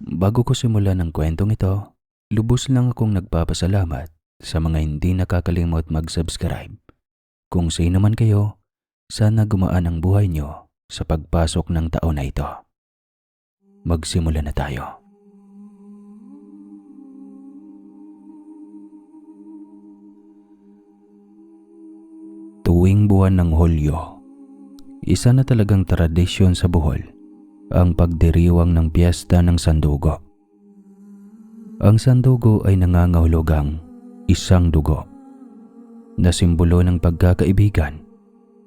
Bago ko simulan ang kwentong ito, lubos lang akong nagpapasalamat sa mga hindi nakakalimot mag-subscribe. Kung sino man kayo, sana gumaan ang buhay nyo sa pagpasok ng taon na ito. Magsimula na tayo. Tuwing buwan ng Hulyo, isa na talagang tradisyon sa Bohol ang pagdiriwang ng piyesta ng Sandugo. Ang Sandugo ay nangangahulugang isang dugo na simbolo ng pagkakaibigan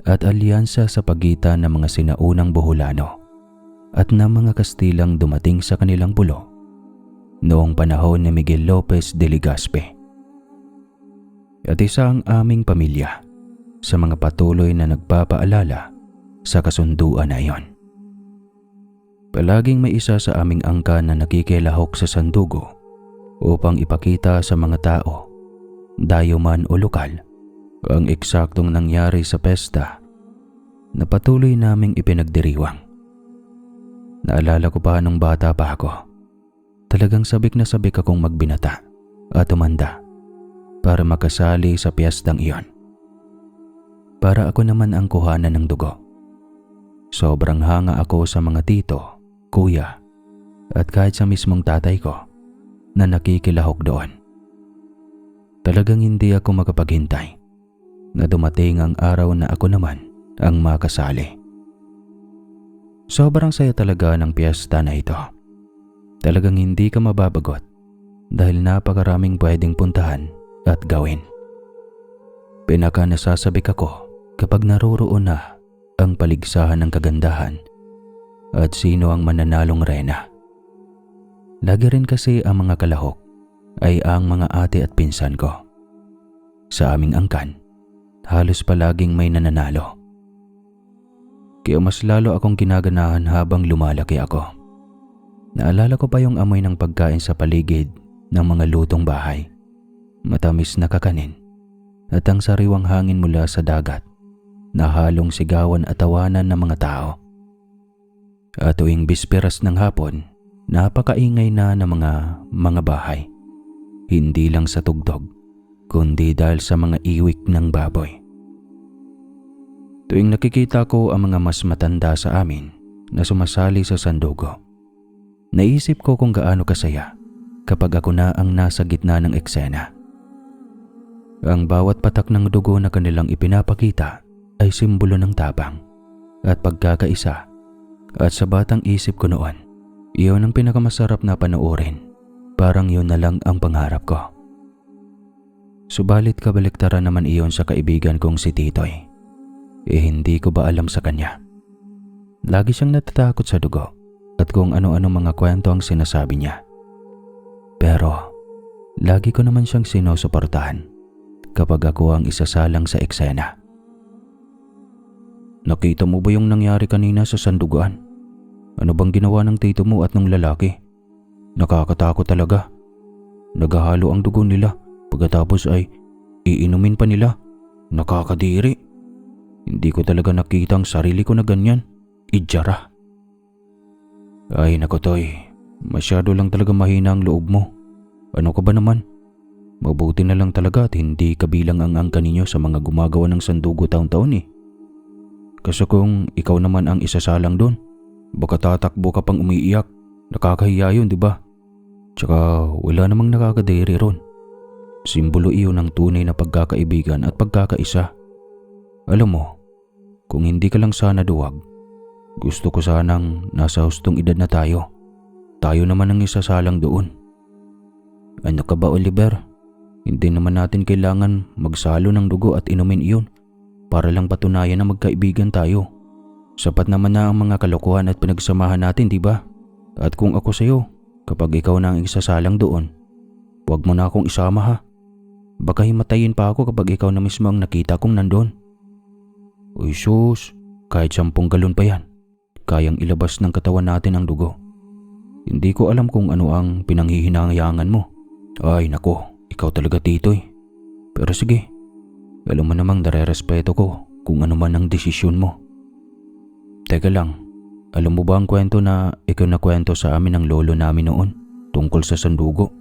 at alyansa sa pagitan ng mga sinaunang Boholano at ng mga Kastilang dumating sa kanilang pulo noong panahon ni Miguel Lopez de Legazpi. At isa ang aming pamilya sa mga patuloy na nagpapaalala sa kasunduan na iyon. Palaging may isa sa aming angkan na nakikilahok sa Sandugo upang ipakita sa mga tao, dayo man o lokal, ang eksaktong nangyari sa pesta na patuloy naming ipinagdiriwang. Naalala ko pa nung bata pa ako, talagang sabik na sabik akong magbinata at tumanda para makasali sa piyestang iyon. Para ako naman ang kuhanan ng dugo. Sobrang hanga ako sa mga tito, kuya, at kahit sa mismong tatay ko na nakikilahok doon. Talagang hindi ako makapaghintay na dumating ang araw na ako naman ang makasali. Sobrang saya talaga ng piyesta na ito. Talagang hindi ka mababagot dahil napakaraming pwedeng puntahan at gawin. Pinaka nasasabik ako kapag naroroon na ang paligsahan ng kagandahan at sino ang mananalong reyna. Lagi rin kasi ang mga kalahok ay ang mga ate at pinsan ko. Sa aming angkan, halos palaging may nananalo. Kaya mas lalo akong kinaganahan habang lumalaki ako. Naalala ko pa yung amoy ng pagkain sa paligid ng mga lutong bahay. Matamis na kakanin at ang sariwang hangin mula sa dagat na halong sigawan at tawanan ng mga tao. At tuwing bisperas ng hapon, napakaingay na ng mga bahay. Hindi lang sa tugtog, kundi dahil sa mga iwik ng baboy. Tuwing nakikita ko ang mga mas matanda sa amin na sumasali sa Sandugo, naisip ko kung gaano kasaya kapag ako na ang nasa gitna ng eksena. Ang bawat patak ng dugo na kanilang ipinapakita ay simbolo ng tapang at pagkakaisa, at sa batang isip ko noon, iyon ang pinakamasarap na panoorin. Parang yun na lang ang pangarap ko. Subalit kabaliktaran naman iyon sa kaibigan kong si Titoy. Hindi ko ba alam sa kanya? Lagi siyang natatakot sa dugo at kung ano-ano mga kwento ang sinasabi niya. Pero lagi ko naman siyang sinusuportahan kapag ako ang isasalang sa eksena. Nakita mo ba yung nangyari kanina sa sandugan? Ano bang ginawa ng tito mo at ng lalaki? Nakakatakot talaga. Naghahalo ang dugo nila, pagkatapos ay iinumin pa nila. Nakakadiri. Hindi ko talaga nakita ang sarili ko na ganyan. Idyara. Ay nako Toy, masyado lang talaga mahina ang loob mo. Ano ka ba naman? Mabuti na lang talaga at hindi kabilang ang angka ninyo sa mga gumagawa ng sandugo taon-taon eh. Kasi kung ikaw naman ang isasalang doon, baka tatakbo ka pang umiiyak. Nakakahiya yun, di ba? Tsaka wala namang nakakadiri ron. Simbolo iyon ng tunay na pagkakaibigan at pagkakaisa. Alam mo, kung hindi ka lang sana duwag, gusto ko sanang nasa hustong edad na tayo. Tayo naman ang isasalang doon. Ano ka ba, Oliver? Hindi naman natin kailangan magsalo ng dugo at inumin iyon para lang patunayan na magkaibigan tayo. Sapat naman na ang mga kalokohan at pinagsamahan natin, di ba? At kung ako sa'yo, kapag ikaw na ang isasalang doon, huwag mo na akong isama ha. Baka himatayin pa ako kapag ikaw na mismo ang nakita kong nandun. Uy sus, kahit 10 galon pa yan, kayang ilabas ng katawan natin ang dugo. Hindi ko alam kung ano ang pinanghihinayangan mo. Ay nako, ikaw talaga Titoy. Pero sige, alam mo namang nare-respeto ko kung ano man ang desisyon mo. Teka lang, Alam mo ba ang kwento na ikinakwento sa amin ng lolo namin noon tungkol sa sandugo?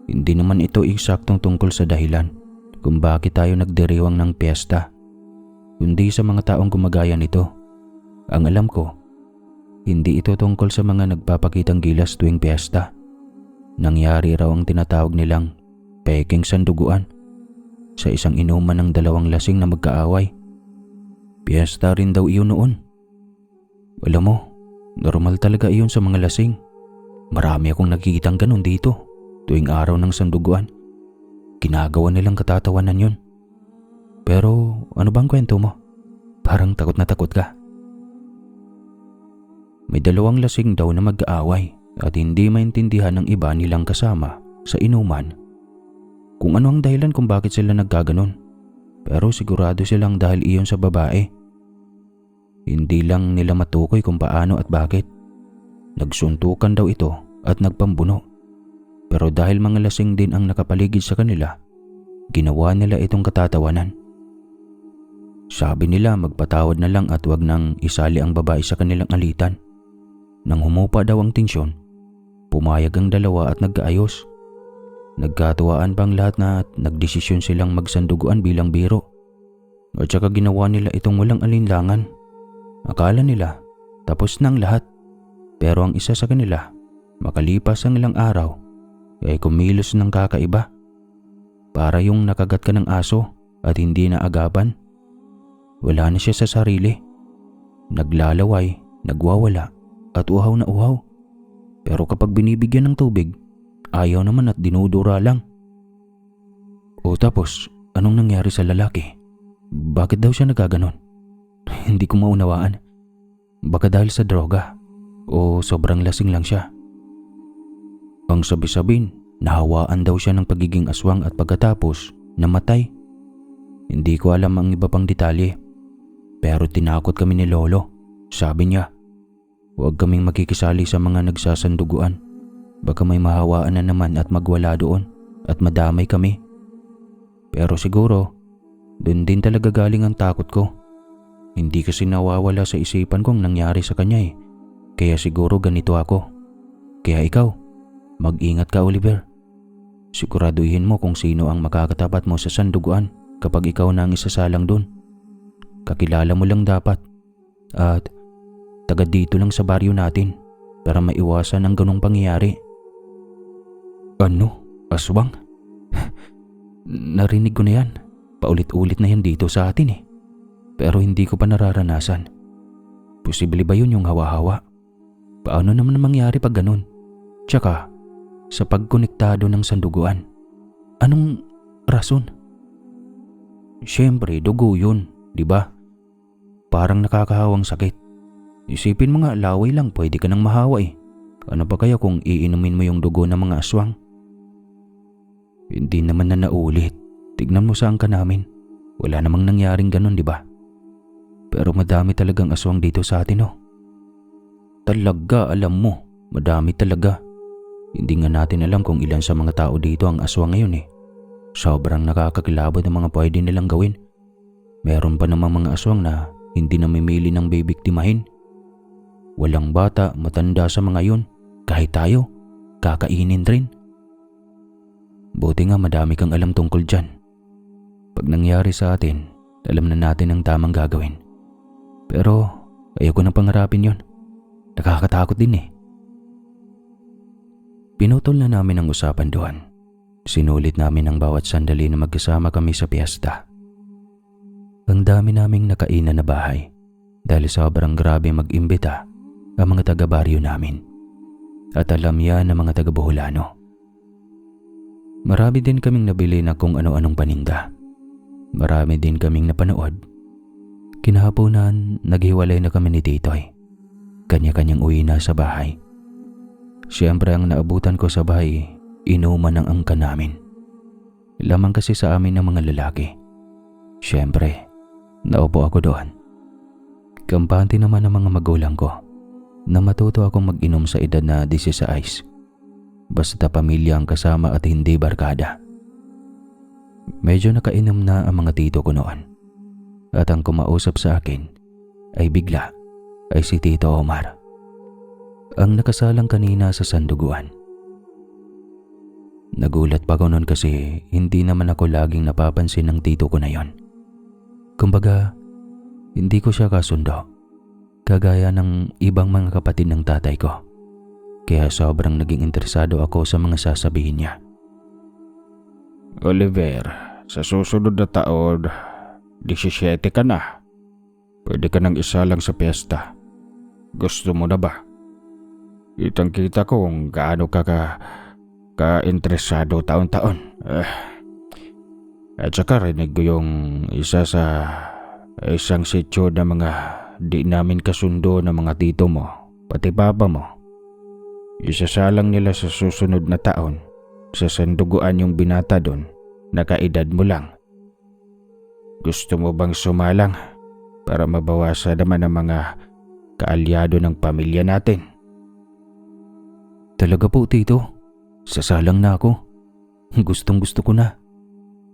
Hindi naman ito eksaktong tungkol sa dahilan kung bakit tayo nagdiriwang ng piyesta, kundi sa mga taong gumagaya nito. Ang alam ko, hindi ito tungkol sa mga nagpapakitang gilas tuwing piyesta. Nangyari raw ang tinatawag nilang peking sanduguan sa isang inuman ng dalawang lasing na magkaaway. Piyesta rin daw iyon noon. Alam mo, normal talaga iyon sa mga lasing. Marami akong nakikitang ganun dito tuwing araw ng sanduguan. Ginagawa nilang katatawanan yun. Pero ano bang kwento mo? Parang takot na takot ka. May dalawang lasing daw na mag-aaway at hindi maintindihan ng iba nilang kasama sa inuman kung ano ang dahilan kung bakit sila nagkaganon. Pero sigurado silang dahil iyon sa babae. Hindi lang nila matukoy kung paano at bakit. Nagsuntukan daw ito at nagpambuno. Pero dahil mga lasing din ang nakapaligid sa kanila, ginawa nila itong katatawanan. Sabi nila magpatawad na lang at wag nang isali ang babae sa kanilang alitan. Nang humupa daw ang tensyon, pumayag ang dalawa at nagkaayos. Nagkatuwaan pang lahat na nagdesisyon silang magsanduguan bilang biro. At saka ginawa nila itong walang alinlangan. Akala nila tapos nang lahat. Pero ang isa sa kanila, makalipas ang ilang araw, ay kumilos ng kakaiba. Para yung nakagat ka ng aso at hindi na agapan. Wala na siya sa sarili. Naglalaway, nagwawala at uhaw na uhaw. Pero kapag binibigyan ng tubig, ayaw naman at dinudura lang. O tapos, anong nangyari sa lalaki? Bakit daw siya nagaganon? Hindi ko maunawaan. Baka dahil sa droga o sobrang lasing lang siya. Ang sabi-sabin, nahawaan daw siya ng pagiging aswang at pagkatapos namatay. Hindi ko alam ang iba pang detalye. Pero tinakot kami ni Lolo. Sabi niya, huwag kaming makikisali sa mga nagsasanduguan. Baka may mahawaan na naman at magwala doon at madamay kami. Pero siguro, doon din talaga galing ang takot ko. Hindi kasi nawawala sa isipan kong nangyari sa kanya eh. Kaya siguro ganito ako. Kaya ikaw, mag-ingat ka, Oliver. Siguraduhin mo kung sino ang makakatapat mo sa sanduguan kapag ikaw na ang isasalang dun. Kakilala mo lang dapat. At taga dito lang sa baryo natin para maiwasan ang ganong pangyayari. Ano? Aswang? Narinig ko na yan. Paulit-ulit na yan dito sa atin eh. Pero hindi ko pa nararanasan. Posible ba yun yung hawa-hawa? Paano naman mangyari pag ganun? Tsaka, sa pagkonektado ng sanduguan, anong rason? Siyempre, dugo yun, di ba? Parang nakakahawang sakit. Isipin mo nga, laway lang, pwede ka nang mahawa eh. Ano pa kaya kung iinumin mo yung dugo ng mga aswang? Hindi naman na naulit. Tignan mo saan ka namin. Wala namang nangyaring ganun, di ba? Pero madami talagang aswang dito sa atin, oh. Talaga, alam mo, madami talaga. Hindi nga natin alam kung ilan sa mga tao dito ang aswang ngayon eh. Sobrang nakakakilabot ang mga pwede nilang gawin. Meron pa namang mga aswang na hindi namimili ng bibiktimahin. Walang bata, matanda sa mga yun. Kahit tayo, kakainin rin. Buti nga madami kang alam tungkol dyan. Pag nangyari sa atin, alam na natin ang tamang gagawin. Pero ayoko nang pangarapin yon. Nakakatakot din eh. Pinutol na namin ang usapan doon. Sinulit namin ang bawat sandali na magkasama kami sa piyesta. Ang dami naming nakainan na bahay dahil sobrang grabe mag-imbita ang mga taga-baryo namin. At alam yan ng mga taga-Boholano. Marami din kaming nabili na kung ano-anong paninda. Marami din kaming napanood. Kinahaponan, naghiwalay na kami ni Titoy. Kanya-kanyang uwi na sa bahay. Siyempre ang naabutan ko sa bahay, inuman ng angka namin. Lamang kasi sa amin ng mga lalaki. Siyempre, naupo ako doon. Kampante naman ng mga magulang ko na matuto akong mag-inom sa edad na 16. Basta pamilya ang kasama at hindi barkada. Medyo nakainom na ang mga tito ko noon. At ang kumausap sa akin ay bigla ay si Tito Omar, ang nakasalang kanina sa sanduguan. Nagulat pa ko noon kasi hindi naman ako laging napapansin ng tito ko na yon. Kumbaga, hindi ko siya kasundo, kagaya ng ibang mga kapatid ng tatay ko. Kaya sobrang naging interesado ako sa mga sasabihin niya. Oliver, sa susunod na taon, 17 ka na. Pwede ka nang isalang sa piyesta. Gusto mo na ba? Kitang-kita ko kung gaano ka-interesado taon-taon. At saka rinig ko yung isang sityo na mga di namin kasundo ng mga tito mo, pati papa mo. Isasalang nila sa susunod na taon sa sanduguan yung binata doon na kaedad mo lang. Gusto mo bang sumalang para mabawasan naman ang mga kaalyado ng pamilya natin? Talaga po, tito. Sasalang na ako. Gustong gusto ko na.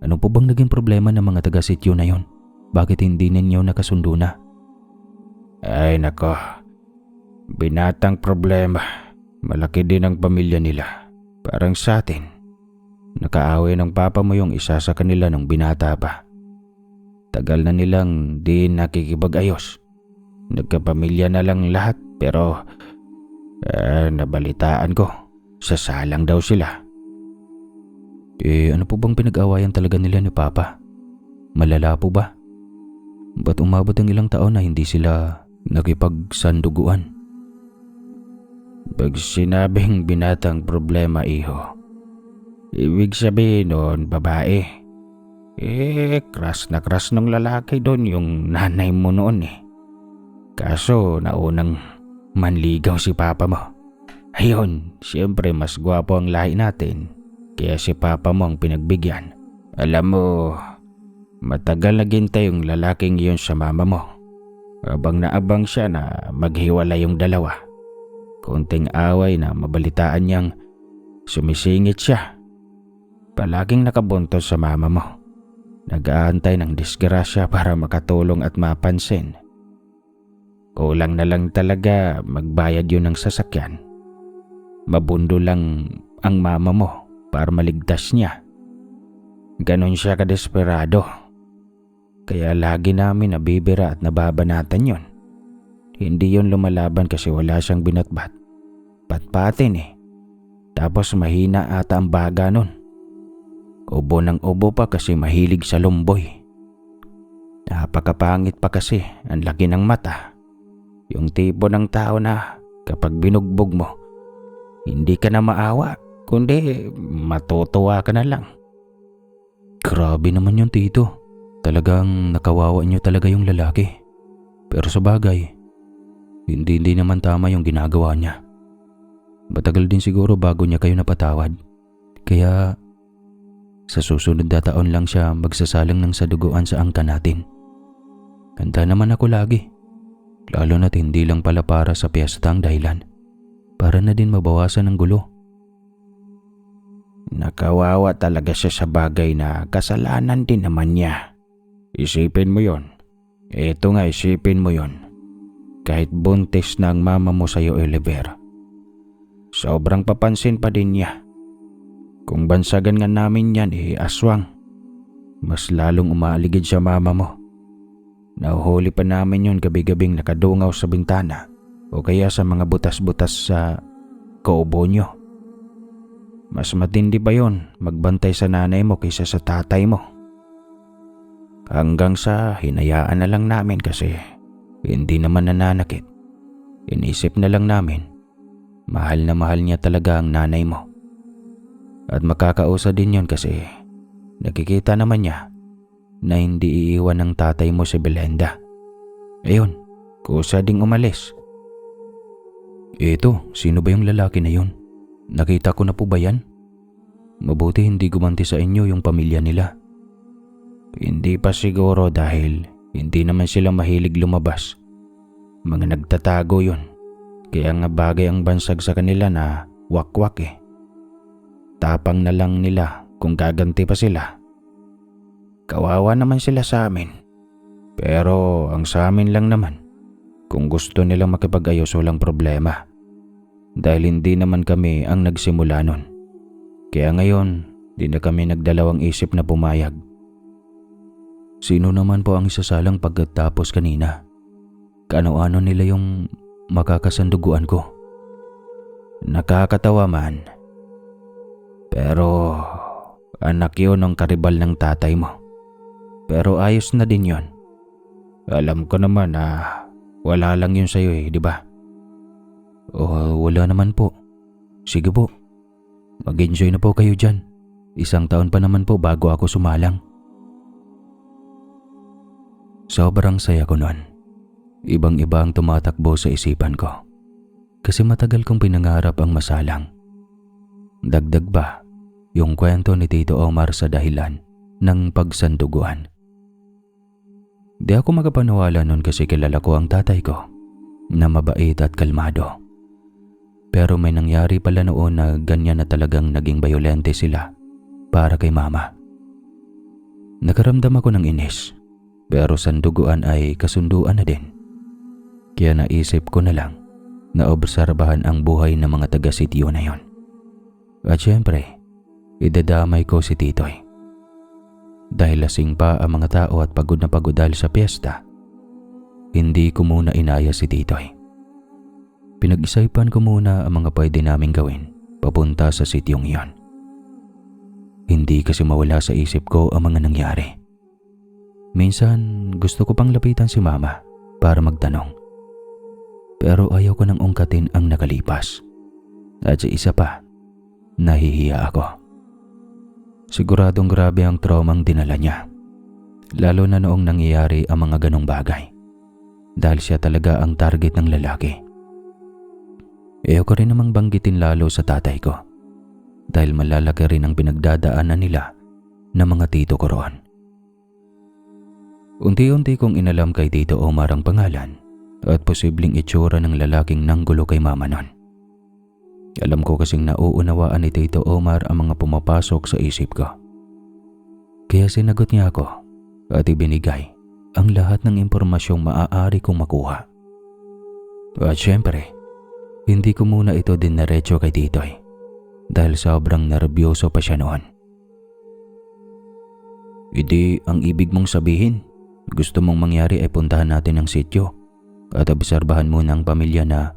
Ano po bang naging problema ng mga taga-sityo na yon? Bakit hindi ninyo nakasundo na? Ay nako, binatang problema. Malaki din ang pamilya nila. Parang sa atin. Nakaaway ng papa mo yung isa sa kanila nung binata pa. Tagal na nilang di nakikipag-ayos. Nagkapamilya na lang lahat pero nabalitaan ko, sasalang daw sila. Ano po bang pinag-awayan talaga nila ni Papa? Malala po ba? Ba't umabot ang ilang taon na hindi sila nakipagsanduguan? Pag sinabing binatang problema, iho, ibig sabihin noon babae. Crush na crush ng lalaki doon yung nanay mo noon eh. Kaso naunang manligaw si papa mo. Ayun, siyempre mas gwapo ang lahi natin. Kaya si papa mo ang pinagbigyan. Alam mo, matagal naghintay yung lalaking iyon sa mama mo. Abang na abang siya na maghiwalay yung dalawa. Konting away na mabalitaan niyang sumisingit siya. Palaging nakabuntot sa mama mo. Nag-aantay ng disgrasya para makatulong at mapansin. Kulang na lang talaga magbayad yun ng sasakyan. Mabundo lang ang mama mo para maligtas niya. Ganon siya kadesperado. Kaya lagi namin nabibira at nababanatan yun. Hindi yun lumalaban kasi wala siyang binatbat. Patpatin eh. Tapos mahina ata ang baga nun. Ubo ng ubo pa kasi mahilig sa lumboy. Napakapangit pa kasi, ang laki ng mata. Yung tipo ng tao na kapag binugbog mo, hindi ka na maawa, kundi matutuwa ka na lang. Grabe naman yung tito. Talagang nakawawa niyo talaga yung lalaki. Pero sa bagay, hindi naman tama yung ginagawa niya. Matagal din siguro bago niya kayo napatawad. Kaya sa susunod na taon lang siya magsasalang ng saduguan sa angkan natin. Kanta naman ako lagi. Lalo na't hindi lang pala para sa piyesta ang dahilan. Para na din mabawasan ang gulo. Nakawawa talaga siya sa bagay na kasalanan din naman niya. Isipin mo yon. Eto nga, isipin mo yon. Kahit buntis na ang mama mo sa'yo, Oliver, sobrang papansin pa din niya. Kung bansagan nga namin yan, aswang. Mas lalong umaaligid sa mama mo. Nahuhuli pa namin yon gabi-gabing nakadungaw sa bintana o kaya sa mga butas-butas sa kubo nyo. Mas matindi pa yon magbantay sa nanay mo kaysa sa tatay mo. Hanggang sa hinayaan na lang namin kasi hindi naman nananakit. Inisip na lang namin, mahal na mahal niya talaga ang nanay mo. At makakausa din yon kasi nakikita naman niya na hindi iiwan ng tatay mo si Belenda. Ayun, kusa ding umalis. Eto, sino ba yung lalaki na yun? Nakita ko na po ba yan? Mabuti hindi gumanti sa inyo yung pamilya nila. Hindi pa siguro dahil hindi naman sila mahilig lumabas. Mga nagtatago yun. Kaya nga bagay ang bansag sa kanila na wakwak eh. Tapang na lang nila kung gaganti pa sila. Kawawa naman sila sa amin. Pero ang sa amin lang naman, Kung gusto nilang makipag-ayos walang problema. Dahil hindi naman kami ang nagsimula nun. Kaya ngayon, di na kami nagdalawang isip na pumayag. Sino naman po ang isasalang pagkatapos kanina? Kaano-ano nila yung makakasanduguan ko? Nakakatawa man. Pero anak yun ng karibal ng tatay mo. Pero ayos na din yon. Alam ko naman na wala lang yun sa'yo di ba? Wala naman po. Sige po, mag-enjoy na po kayo dyan. 1 taon pa naman po bago ako sumalang. Sobrang saya ko nun. Ibang-iba ang tumatakbo sa isipan ko. Kasi matagal kong pinangarap ang masalang. Dagdag ba yung kwento ni Tito Omar sa dahilan ng pagsanduguan. Di ako makapaniwala nun kasi kilala ko ang tatay ko na mabait at kalmado. Pero may nangyari pala noon na ganyan na talagang naging bayolente sila para kay mama. Nakaramdam ako ng inis. Pero sanduguan ay kasunduan na din. Kaya naisip ko na lang na obserbahan ang buhay ng mga taga-sityo na yon. At syempre, idadamay ko si Titoy. Dahil lasing pa ang mga tao at pagod na pagod dahil sa piyesta, hindi ko muna inaya si Titoy. Pinag-isipan ko muna ang mga pwede naming gawin papunta sa sityong iyon. Hindi kasi mawala sa isip ko ang mga nangyari. Minsan gusto ko pang lapitan si mama para magtanong. Pero ayaw ko nang ungkatin ang nakalipas. At sa isa pa, nahihiya ako. Siguradong grabe ang traumang dinala niya. Lalo na noong nangyayari ang mga ganong bagay. Dahil siya talaga ang target ng lalaki. Ayaw ko rin namang banggitin lalo sa tatay ko. Dahil malalaki rin ang pinagdadaanan nila ng mga tito ko roon. Unti-unti kong inalam kay Tito Omar ang pangalan at posibleng itsura ng lalaking nanggulo kay mama nun. Alam ko kasing nauunawaan ni Tito Omar ang mga pumapasok sa isip ko. Kaya sinagot niya ako at ibinigay ang lahat ng impormasyong maaari kong makuha. At syempre, hindi ko muna ito dinaretso kay Titoy dahil sobrang nervyoso pa siya noon. Hindi ang ibig mong sabihin, gusto mong mangyari ay puntahan natin ang sityo at obserbahan mo ng pamilya na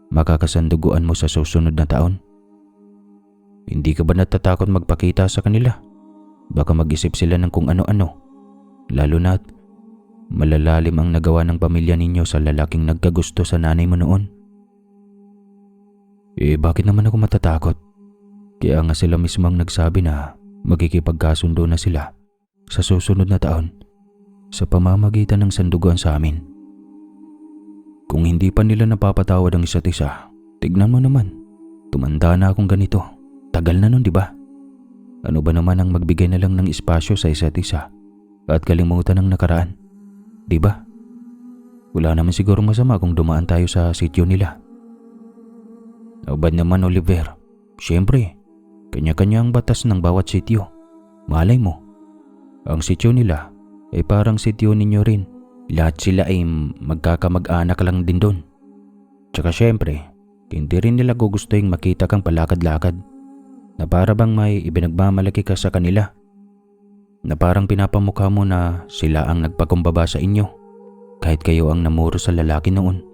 makakasanduguan mo sa susunod na taon? Hindi ka ba natatakot magpakita sa kanila? Baka mag-isip sila ng kung ano-ano. Lalo na't malalalim ang nagawa ng pamilya ninyo sa lalaking nagkagusto sa nanay mo noon. Bakit naman ako matatakot? Kaya nga sila mismo ang nagsabi na magkikipagkasundo na sila sa susunod na taon sa pamamagitan ng sanduguan sa amin. Kung hindi pa nila napapatawad ang isa't isa, tignan mo naman. Tumanda na akong ganito. Tagal na nun, di ba? Ano ba naman ang magbigay na lang ng espasyo sa isa't isa at kalimutan ng nakaraan? Di ba? Wala naman siguro masama kung dumaan tayo sa sityo nila. Abad naman, Oliver. Siyempre, kanya-kanya ang batas ng bawat sityo. Malay mo, ang sityo nila ay parang sityo ninyo rin. Lahat sila ay magkakamag-anak lang din doon. Tsaka syempre, hindi rin nila gugustuhin makita kang palakad-lakad na para bang may ibinagmamalaki ka sa kanila. Na parang pinapamukha mo na sila ang nagpakumbaba sa inyo kahit kayo ang namuro sa lalaki noon.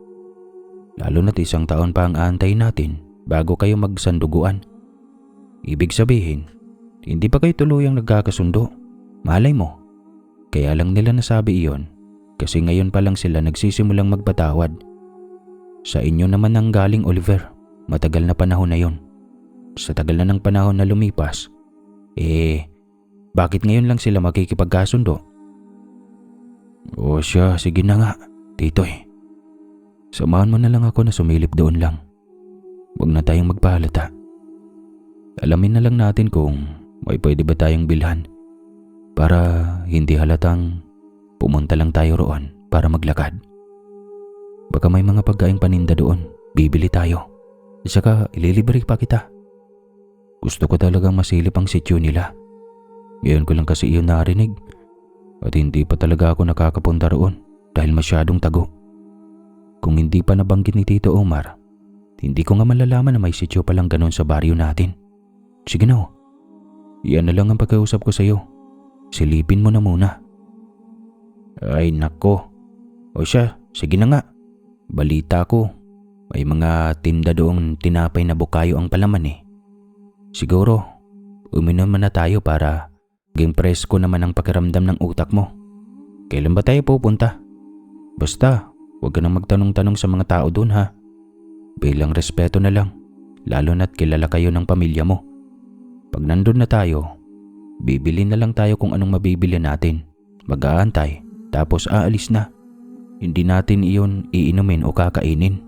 Lalo na't 1 taon pa ang aantayin natin bago kayo magsanduguan. Ibig sabihin, hindi pa kayo tuluyang nagkakasundo. Malay mo, kaya lang nila nasabi iyon kasi ngayon pa lang sila nagsisimulang magpatawad. Sa inyo naman ang galing, Oliver. Matagal na panahon na yon. Sa tagal na ng panahon na lumipas, bakit ngayon lang sila makikipagkasundo? O siya, sige na nga, Titoy. Samahan mo na lang ako na sumilip doon lang. Huwag na tayong magpahalata. Alamin na lang natin kung may pwede ba tayong bilhan para hindi halatang pumunta lang tayo roon para maglakad. Baka may mga pagkaing paninda doon, bibili tayo. At saka ililibre pa kita. Gusto ko talagang masilip ang sityo nila. Ngayon ko lang kasi iyon narinig at hindi pa talaga ako nakakapunta roon dahil masyadong tago. Kung hindi pa nabanggit ni Tito Omar, hindi ko nga malalaman na may sityo palang ganun sa baryo natin. Sige na, yan na lang ang pagkausap ko sa'yo. Silipin mo na muna. Ay nako. O siya, sige na nga. Balita ko, may mga tinda doong tinapay na bukayo ang palaman eh. Siguro, uminom na tayo para maging presko naman ang pakiramdam ng utak mo. Kailan ba tayo pupunta? Basta, huwag ka nang magtanong-tanong sa mga tao doon ha. Bilang respeto na lang, lalo na't kilala kayo ng pamilya mo. Pag nandun na tayo, bibili na lang tayo kung anong mabibili natin. Mag-aantay, tapos aalis na. Hindi natin iyon iinumin o kakainin.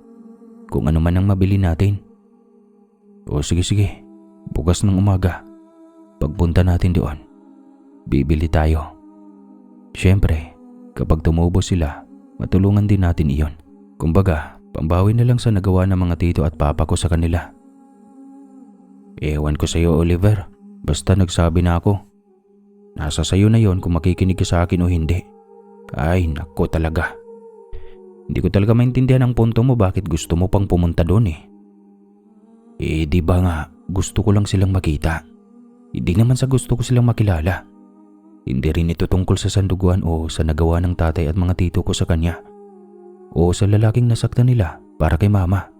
Kung ano man ang mabili natin. O sige, bukas ng umaga, pagpunta natin doon, bibili tayo. Siyempre, kapag tumubo sila, matulungan din natin iyon. Kumbaga, pambawi na lang sa nagawa ng mga tito at papa ko sa kanila. Ewan ko sa iyo, Oliver. Basta nagsabi na ako. Nasa sayo na yon kung makikinig ka sa akin o hindi. Ay, nako talaga. Hindi ko talaga maintindihan ang punto mo bakit gusto mo pang pumunta doon eh. Di ba nga, gusto ko lang silang makita. Hindi naman sa gusto ko silang makilala. Hindi rin ito tungkol sa sanduguan o sa nagawa ng tatay at mga tito ko sa kanya. O sa lalaking nasaktan nila para kay mama.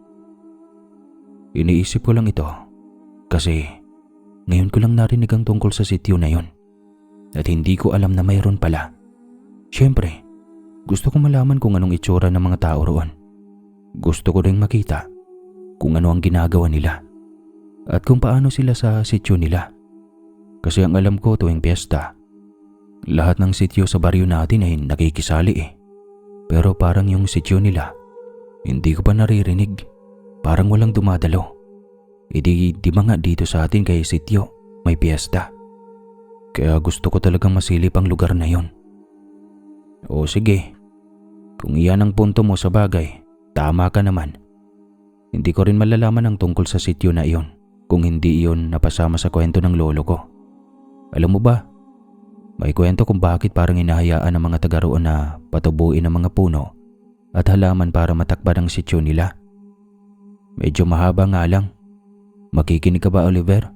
Iniisip ko lang ito kasi ngayon ko lang narinig ang tungkol sa sityo na yon. At hindi ko alam na mayroon pala. Siyempre, gusto ko malaman kung anong itsura ng mga tao roon. Gusto ko ring makita kung ano ang ginagawa nila at kung paano sila sa sityo nila. Kasi ang alam ko tuwing piyesta, lahat ng sityo sa baryo natin ay nakikisali eh. Pero parang yung sityo nila, hindi ko pa naririnig. Parang walang dumadalo. Di ba nga dito sa atin kay sityo may piyesta. Kaya gusto ko talagang masilip ang lugar na yon. O sige, kung iyan ang punto mo sa bagay, tama ka naman. Hindi ko rin malalaman ang tungkol sa sityo na iyon kung hindi iyon napasama sa kwento ng lolo ko. Alam mo ba, may kwento kung bakit parang hinahayaan ng mga taga roon na patubuin ang mga puno at halaman para matakpan ang sityo nila. Medyo mahaba nga lang. Makikinig ka ba, Oliver?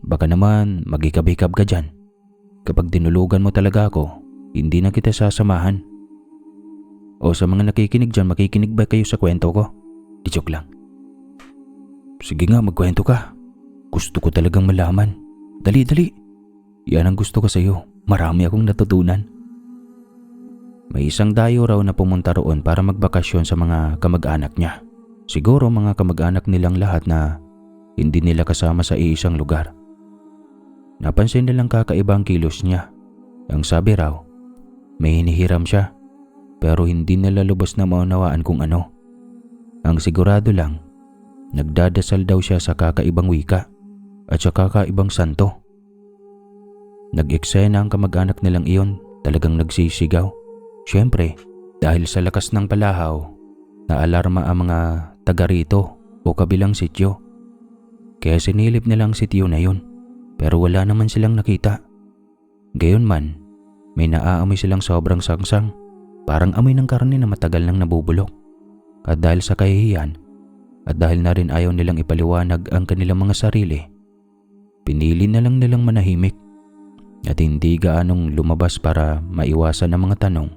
Baka naman magikab-hikab ka dyan. Kapag dinulugan mo talaga ako, hindi na kita sasamahan. O sa mga nakikinig dyan, makikinig ba kayo sa kwento ko? Di joke lang. Sige nga, magkwento ka. Gusto ko talagang malaman. Dali. Yan ang gusto ko sa iyo. Marami akong natutunan. May isang dayo raw na pumunta roon para magbakasyon sa mga kamag-anak niya. Siguro mga kamag-anak nilang lahat na hindi nila kasama sa iisang lugar. Napansin nilang kakaibang kilos niya. Ang sabi raw, may hinihiram siya pero hindi nila lubos na maunawaan kung ano. Ang sigurado lang, nagdadasal daw siya sa kakaibang wika at sa kakaibang santo. Nag-eksena ang kamag-anak nilang iyon, talagang nagsisigaw. Siyempre, dahil sa lakas ng palahaw, naalarma ang mga taga rito o kabilang sityo. Kaya sinilip nilang sityo na yun, pero wala naman silang nakita. Gayunman, may naaamoy silang sobrang sangsang, parang amoy ng karne na matagal nang nabubulok. At dahil sa kahihiyan, at dahil na rin ayaw nilang ipaliwanag ang kanilang mga sarili, pinili na lang nilang manahimik at hindi gaanong lumabas para maiwasan ang mga tanong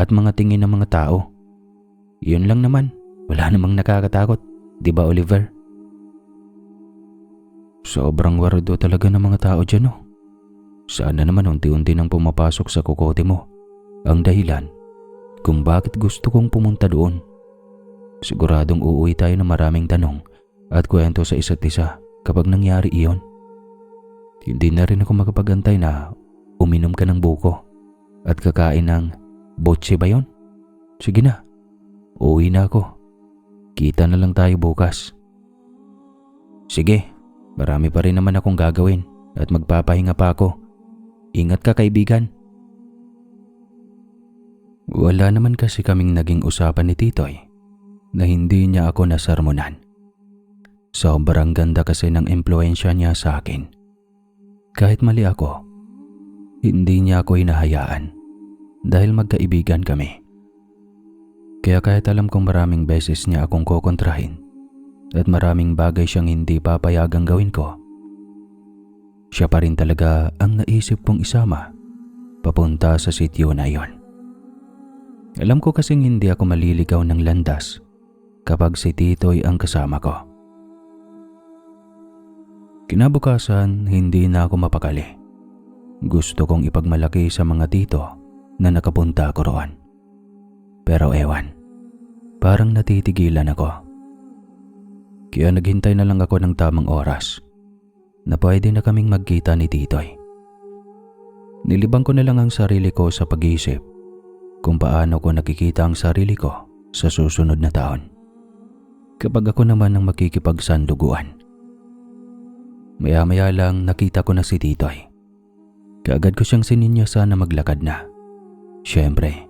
at mga tingin ng mga tao. Yun lang naman, wala namang nakakatakot, di ba Oliver? Sobrang wardo talaga ng mga tao dyan oh. Sana naman unti-unti nang pumapasok sa kukote mo ang dahilan kung bakit gusto kong pumunta doon. Siguradong uuwi tayo ng maraming tanong at kwento sa isa't isa kapag nangyari iyon. Hindi na rin ako makapagantay na uminom ka ng buko at kakain ng botse ba yun? Sige na, uuwi na ako. Kita na lang tayo bukas. Sige, marami pa rin naman akong gagawin at magpapahinga pa ako. Ingat ka kaibigan. Wala naman kasi kaming naging usapan ni Titoy na hindi niya ako nasarmonan. Sobrang ganda kasi ng impluensya niya sa akin. Kahit mali ako, hindi niya ako hinahayaan dahil magkaibigan kami. Kaya kahit alam kong maraming beses niya akong kokontrahin at maraming bagay siyang hindi papayagang gawin ko, siya pa rin talaga ang naisip kong isama papunta sa sityo na iyon. Alam ko kasing hindi ako maliligaw ng landas kapag si Titoy ang kasama ko. Kinabukasan, hindi na ako mapakali. Gusto kong ipagmalaki sa mga tito na nakapunta ko roon. Pero ewan, parang natitigilan ako. Kaya naghintay na lang ako ng tamang oras na pwede na kaming magkita ni Titoy. Nilibang ko na lang ang sarili ko sa pag-iisip kung paano ko nakikita ang sarili ko sa susunod na taon kapag ako naman ang makikipagsanduguan. Maya-maya lang nakita ko na si Titoy. Kaagad ko siyang sininyasan na maglakad na. Siyempre,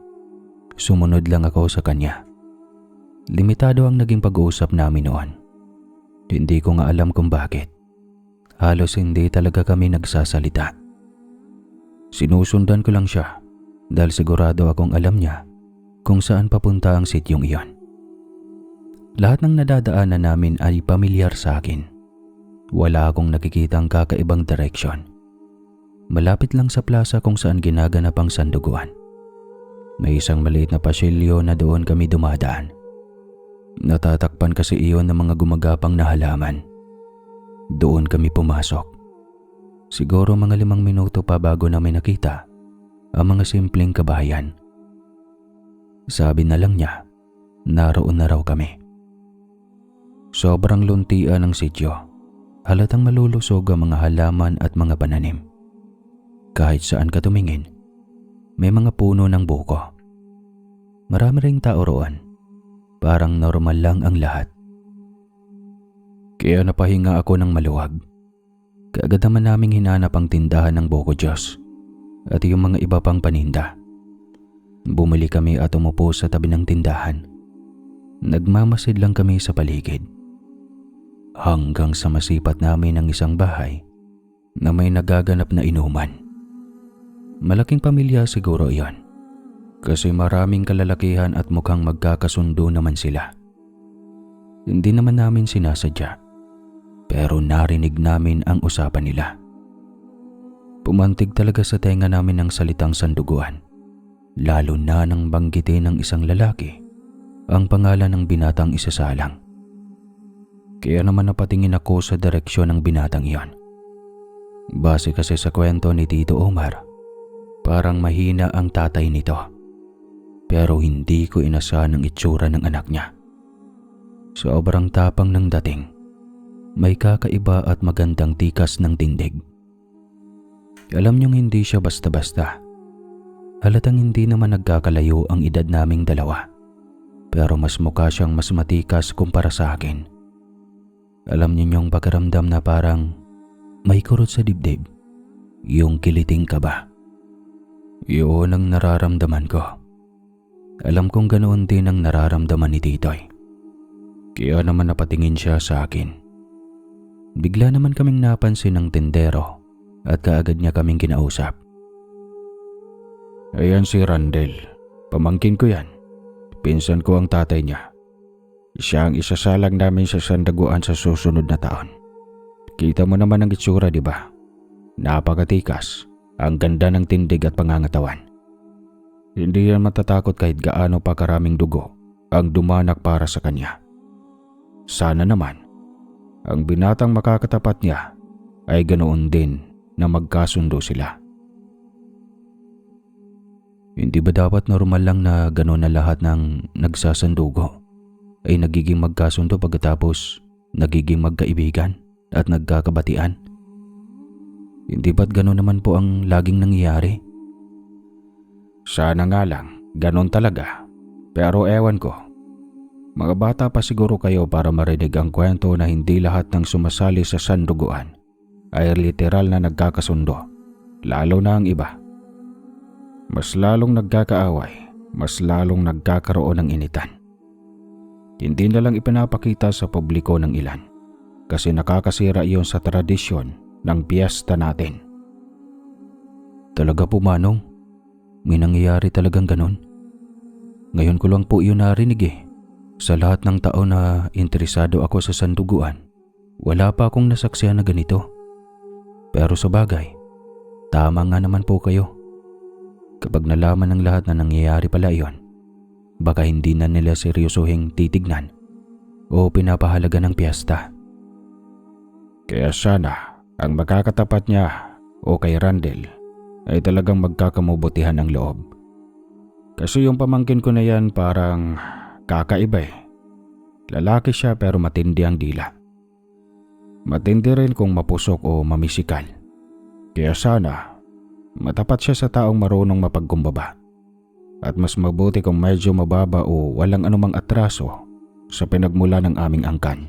sumunod lang ako sa kanya. Limitado ang naging pag-uusap namin noon. Hindi ko nga alam kung bakit. Halos hindi talaga kami nagsasalita. Sinusundan ko lang siya dahil sigurado akong alam niya kung saan papunta ang sityong iyon. Lahat ng nadadaanan namin ay pamilyar sa akin. Wala akong nakikitang kakaibang direksyon. Malapit lang sa plaza kung saan ginaganap ang sanduguan. May isang maliit na pasilyo na doon kami dumadaan. Natatakpan kasi iyon ng mga gumagapang na halaman. Doon kami pumasok. Siguro mga 5 minuto pa bago namin nakita ang mga simpleng kabahayan. Sabi na lang niya, naroon na raw kami. Sobrang luntian ng sityo. Halatang malulusog ang mga halaman at mga pananim. Kahit saan ka tumingin, may mga puno ng buko. Marami ring tao roon. Parang normal lang ang lahat. Kaya napahinga ako ng maluwag. Kaagad naman naming hinanap ang tindahan ng Boko Diyos at yung mga iba pang paninda. Bumili kami at umupo sa tabi ng tindahan. Nagmamasid lang kami sa paligid. Hanggang sa masipat namin ang isang bahay na may nagaganap na inuman. Malaking pamilya siguro iyon kasi maraming kalalakihan at mukhang magkakasundo naman sila. Hindi naman namin sinasadya pero narinig namin ang usapan nila. Pumantig talaga sa tenga namin ang salitang sanduguan, lalo na nang banggitin ng isang lalaki ang pangalan ng binatang isasalang. Kaya naman napatingin ako sa direksyon ng binatang iyon. Base kasi sa kwento ni Tito Omar, parang mahina ang tatay nito. Pero hindi ko inasahan ang itsura ng anak niya. Sobrang tapang ng dating. May kakaiba at magandang tikas ng tindig. Alam niyong hindi siya basta-basta. Halatang hindi naman nagkakalayo ang edad naming dalawa. Pero mas mukha siyang mas matikas kumpara sa akin. Alam niyo yung pakiramdam na parang may kurot sa dibdib. Yung kiliting ka ba? Yun ang nararamdaman ko. Alam kong ganoon din ang nararamdaman ni Titoy. Kaya naman napatingin siya sa akin. Bigla naman kaming napansin ng tindero at kaagad niya kaming kinausap. Ayan si Randel. Pamangkin ko yan. Pinsan ko ang tatay niya. Siya ang isasalang namin sa sandaguan sa susunod na taon. Kita mo naman ang itsura, di ba? Napakatikas. Ang ganda ng tindig at pangangatawan. Hindi yan matatakot kahit gaano pa karaming dugo ang dumanak para sa kanya. Sana naman, ang binatang makakatapat niya ay ganoon din na magkasundo sila. Hindi ba dapat normal lang na ganoon na lahat ng nagsasandugo ay nagiging magkasundo pagkatapos nagiging magkaibigan at nagkakabatian? Hindi ba't gano'n naman po ang laging nangyayari? Sana nga lang, gano'n talaga. Pero ewan ko. Mga bata pa siguro kayo para marinig ang kwento na hindi lahat ng sumasali sa sanduguan ay literal na nagkakasundo. Lalo na ang iba. Mas lalong nagkakaaway, mas lalong nagkakaroon ng initan. Hindi na lang ipinapakita sa publiko ng ilan kasi nakakasira iyon sa tradisyon ng piyesta natin. Talaga po, Manong? May nangyayari talagang ganon? Ngayon ko lang po iyon narinig eh. Sa lahat ng taon na interesado ako sa sanduguan, wala pa akong nasaksihan na ganito. Pero sa bagay, tama nga naman po kayo. Kapag nalaman ng lahat na nangyayari pala iyon, baka hindi na nila seryosohing titignan o pinapahalaga ng piyesta. Kaya sana ang makakatapat niya o kay Randel ay talagang magkakamubutihan ang loob. Kasi yung pamangkin ko na yan parang kakaiba eh. Lalaki siya pero matindi ang dila. Matindi rin kung mapusok o mamisikal. Kaya sana matapat siya sa taong marunong mapagkumbaba. At mas mabuti kung medyo mababa o walang anumang atraso sa pinagmula ng aming angkan.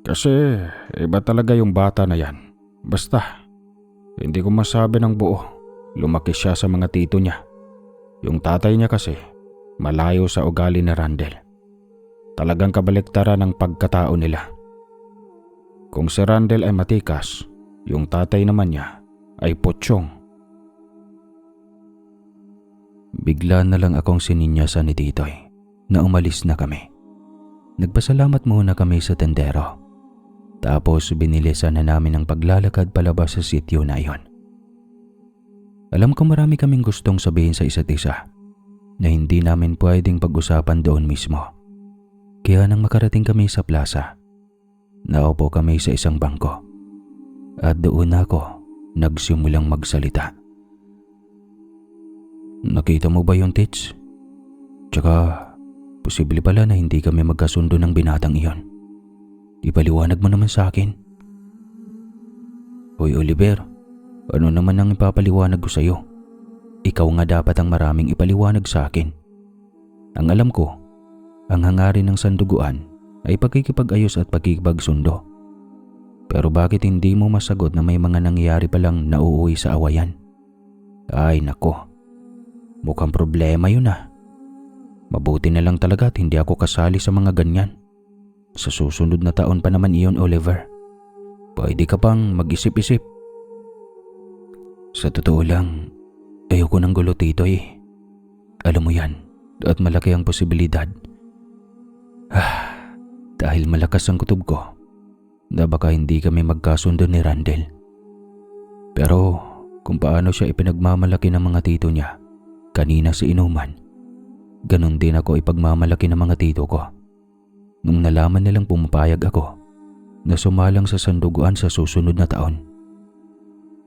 Kasi iba talaga yung bata na yan. Basta, hindi ko masabi ng buo. Lumaki siya sa mga tito niya. Yung tatay niya kasi, malayo sa ugali ni Randel. Talagang kabaliktaran ng pagkatao nila. Kung si Randel ay matikas, yung tatay naman niya ay putsyong. Bigla na lang akong sininyasan ni Titoy na umalis na kami. Nagpasalamat muna kami sa tendero. Tapos binilisan na namin ang paglalakad palabas sa sityo na iyon. Alam ko marami kaming gustong sabihin sa isa't isa na hindi namin pwedeng pag-usapan doon mismo. Kaya nang makarating kami sa plaza, naupo kami sa isang bangko at doon ako nagsimulang magsalita. Nakita mo ba yung Tits? Tsaka, posible pala na hindi kami magkasundo ng binatang iyon. Ipaliwanag mo naman sa akin. Hoy Oliver, ano naman ang ipapaliwanag ko sa iyo? Ikaw nga dapat ang maraming ipaliwanag sa akin. Ang alam ko, ang hangarin ng sanduguan ay pagkikipag-ayos at pagkikipagsundo. Pero bakit hindi mo masagot na may mga nangyayari palang nauuwi sa awayan? Ay nako, mukhang problema yun ah. Mabuti na lang talaga at hindi ako kasali sa mga ganyan. Sa susunod na taon pa naman iyon, Oliver. Pwede ka pang mag-isip-isip. Sa totoo lang, ayoko ng gulo, Titoy. Alam mo yan, at malaki ang posibilidad. Dahil malakas ang kutob ko, na baka hindi kami magkasundo ni Randel. Pero kung paano siya ipinagmamalaki ng mga tito niya, kanina sa inuman, ganon din ako ipagmamalaki ng mga tito ko. Nung nalaman nilang pumapayag ako na sumalang sa sanduguan sa susunod na taon,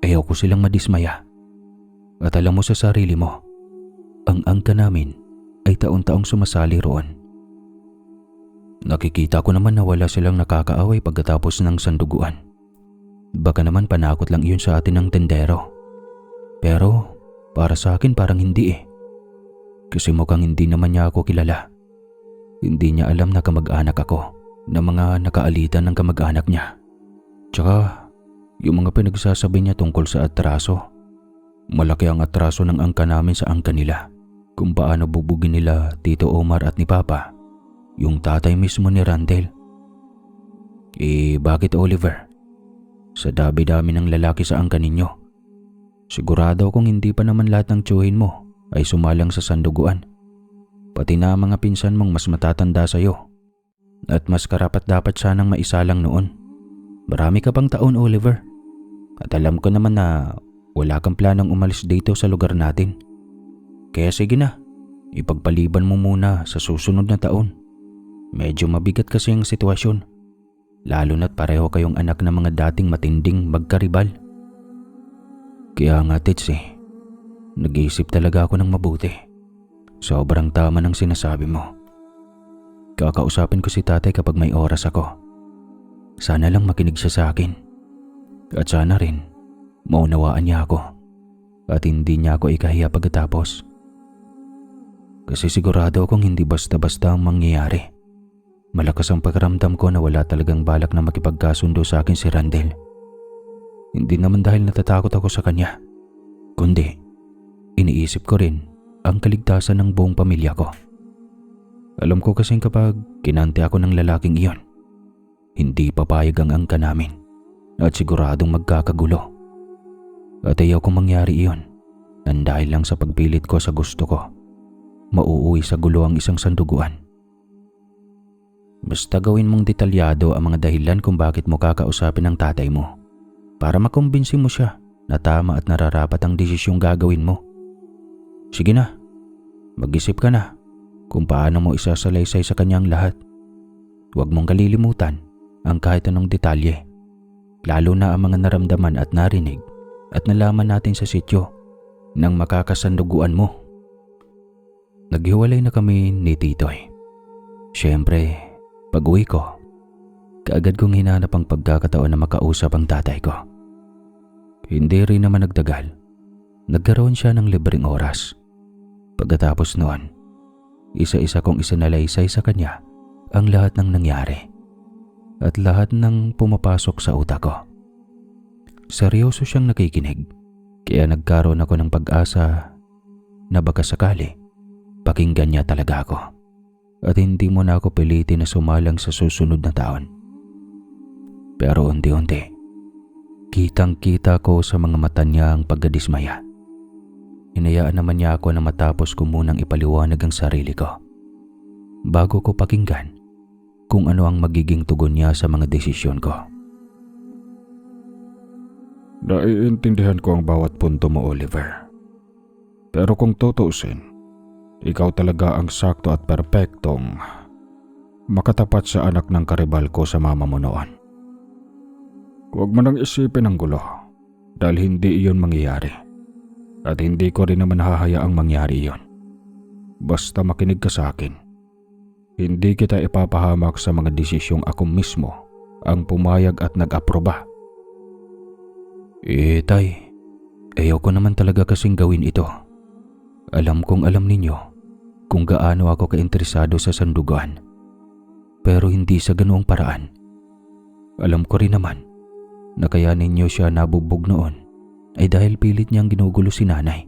ayaw ko silang madismaya. At alam mo sa sarili mo, ang angka namin ay taon-taong sumasali roon. Nakikita ko naman na wala silang nakakaaway pagkatapos ng sanduguan. Baka naman panakot lang iyon sa atin ng tendero. Pero para sa akin parang hindi eh. Kasi mukhang hindi naman niya ako kilala. Hindi niya alam na kamag-anak ako na mga nakaalitan ng kamag-anak niya. Tsaka yung mga pinagsasabi niya tungkol sa atraso. Malaki ang atraso ng angka namin sa angka nila. Kung paano bubugin nila Tito Omar at ni Papa, yung tatay mismo ni Randel. Bakit Oliver? Sa dami-dami ng lalaki sa angka ninyo, sigurado akong hindi pa naman lahat ng tiyuhin mo ay sumalang sa sanduguan. Pati na mga pinsan mong mas matatanda sa'yo. At mas karapat dapat sanang maisalang noon. Marami ka pang taon, Oliver. At alam ko naman na wala kang planong umalis dito sa lugar natin. Kaya sige na, ipagpaliban mo muna sa susunod na taon. Medyo mabigat kasi ang sitwasyon. Lalo na't pareho kayong anak ng mga dating matinding magkaribal. Kaya nga Tits nag-iisip talaga ako ng mabuti. Sobrang tama ng sinasabi mo. Kakausapin ko si tatay kapag may oras ako. Sana lang makinig siya sa akin. At sana rin, maunawaan niya ako. At hindi niya ako ikahiya pagkatapos. Kasi sigurado akong hindi basta-basta ang mangyayari. Malakas ang pakiramdam ko na wala talagang balak na makipagkasundo sa akin si Randel. Hindi naman dahil natatakot ako sa kanya, kundi iniisip ko rin ang kaligtasan ng buong pamilya ko. Alam ko kasing kapag kinante ako ng lalaking iyon, hindi papayag ang angka namin at siguradong magkakagulo. At ayaw kong mangyari iyon nang dahil lang sa pagpilit ko sa gusto ko. mauuwi sa gulo ang isang sanduguan. Basta gawin mong detalyado ang mga dahilan kung bakit mo kakausapin ang tatay mo para makumbinsi mo siya na tama at nararapat ang desisyong gagawin mo. Sige na, mag-isip ka na kung paano mo isasalaysay sa kanyang lahat. Huwag mong kalilimutan ang kahit anong detalye, lalo na ang mga naramdaman at narinig at nalaman natin sa sityo ng makakasanduguan mo. Naghiwalay na kami ni Titoy. Siyempre, pag-uwi ko, kaagad kong hinanap ang pagkakataon na makausap ang tatay ko. Hindi rin naman nagtagal. Nagkaroon siya ng libreng oras. Pagkatapos noon, isa-isa kong isinalaysay sa kanya ang lahat ng nangyari at lahat ng pumapasok sa utak ko. Seryoso siyang nakikinig, kaya nagkaroon ako ng pag-asa na baka sakali pakinggan niya talaga ako at hindi mo na ako pilitin na sumalang sa susunod na taon. Pero unti-unti, kitang-kita ko sa mga mata niya ang pagkadismaya. Hinayaan naman niya ako na matapos ko munang ipaliwanag ang sarili ko bago ko pakinggan kung ano ang magiging tugon niya sa mga desisyon ko. Naiintindihan ko ang bawat punto mo, Oliver. Pero kung tutuusin, ikaw talaga ang sakto at perpektong makatapat sa anak ng karibal ko sa mama mo noon. Huwag mo nang isipin ang gulo dahil hindi iyon mangyayari at hindi ko rin naman hahayaang mangyari iyon. Basta makinig ka sa akin. Hindi kita ipapahamak sa mga desisyong ako mismo ang pumayag at nag-aproba. Tay, ayaw ko naman talaga kasing gawin ito. Alam kong alam ninyo kung gaano ako kainteresado sa sanduguan. Pero hindi sa ganoong paraan. Alam ko rin naman na kaya ninyo siya nabugbog noon ay dahil pilit niyang ginugulo si nanay.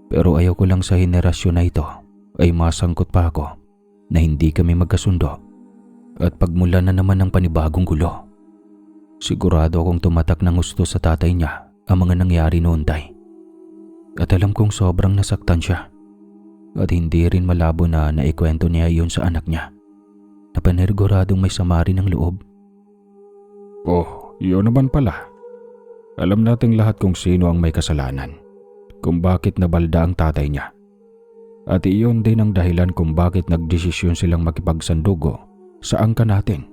Pero ayaw ko lang sa henerasyon na ito ay masangkot pa ako na hindi kami magkasundo at pagmula na naman ng panibagong gulo. Sigurado akong tumatak ng gusto sa tatay niya ang mga nangyari noon, tay. At alam kong sobrang nasaktan siya. At hindi rin malabo na naikwento niya iyon sa anak niya na paniriguradong may sama rin ng loob. Oh, yun naman pala. Alam nating lahat kung sino ang may kasalanan, kung bakit nabalda ang tatay niya. At iyon din ang dahilan kung bakit nagdesisyon silang makipagsandugo sa angka natin.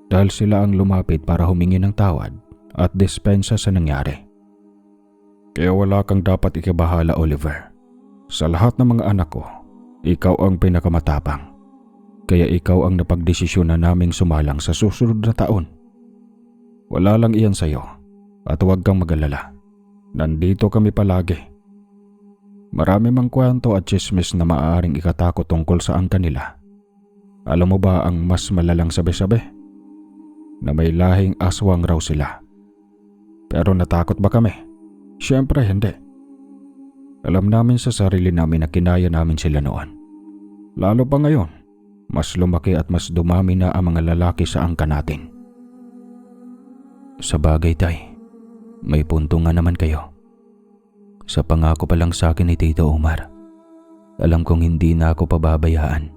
Dahil sila ang lumapit para humingi ng tawad at dispensa sa nangyari. Kaya wala kang dapat ikibahala, Oliver. Sa lahat ng mga anak ko, ikaw ang pinakamatapang. Kaya ikaw ang napagdesisyon na naming sumalang sa susunod na taon. Wala lang iyan sa'yo at huwag kang mag-alala. Nandito kami palagi. Marami mang kwento at chismis na maaaring ikatakot tungkol sa angka nila. Alam mo ba ang mas malalang sabi-sabi? Na may lahing aswang raw sila. Pero natakot ba kami? Siyempre hindi. Alam namin sa sarili namin na kinaya namin sila noon. Lalo pa ngayon, mas lumaki at mas dumami na ang mga lalaki sa angka natin. Sa bagay, tay, may punto nga naman kayo. Sa pangako pa lang sa akin ni Tito Omar, alam kong hindi na ako pababayaan.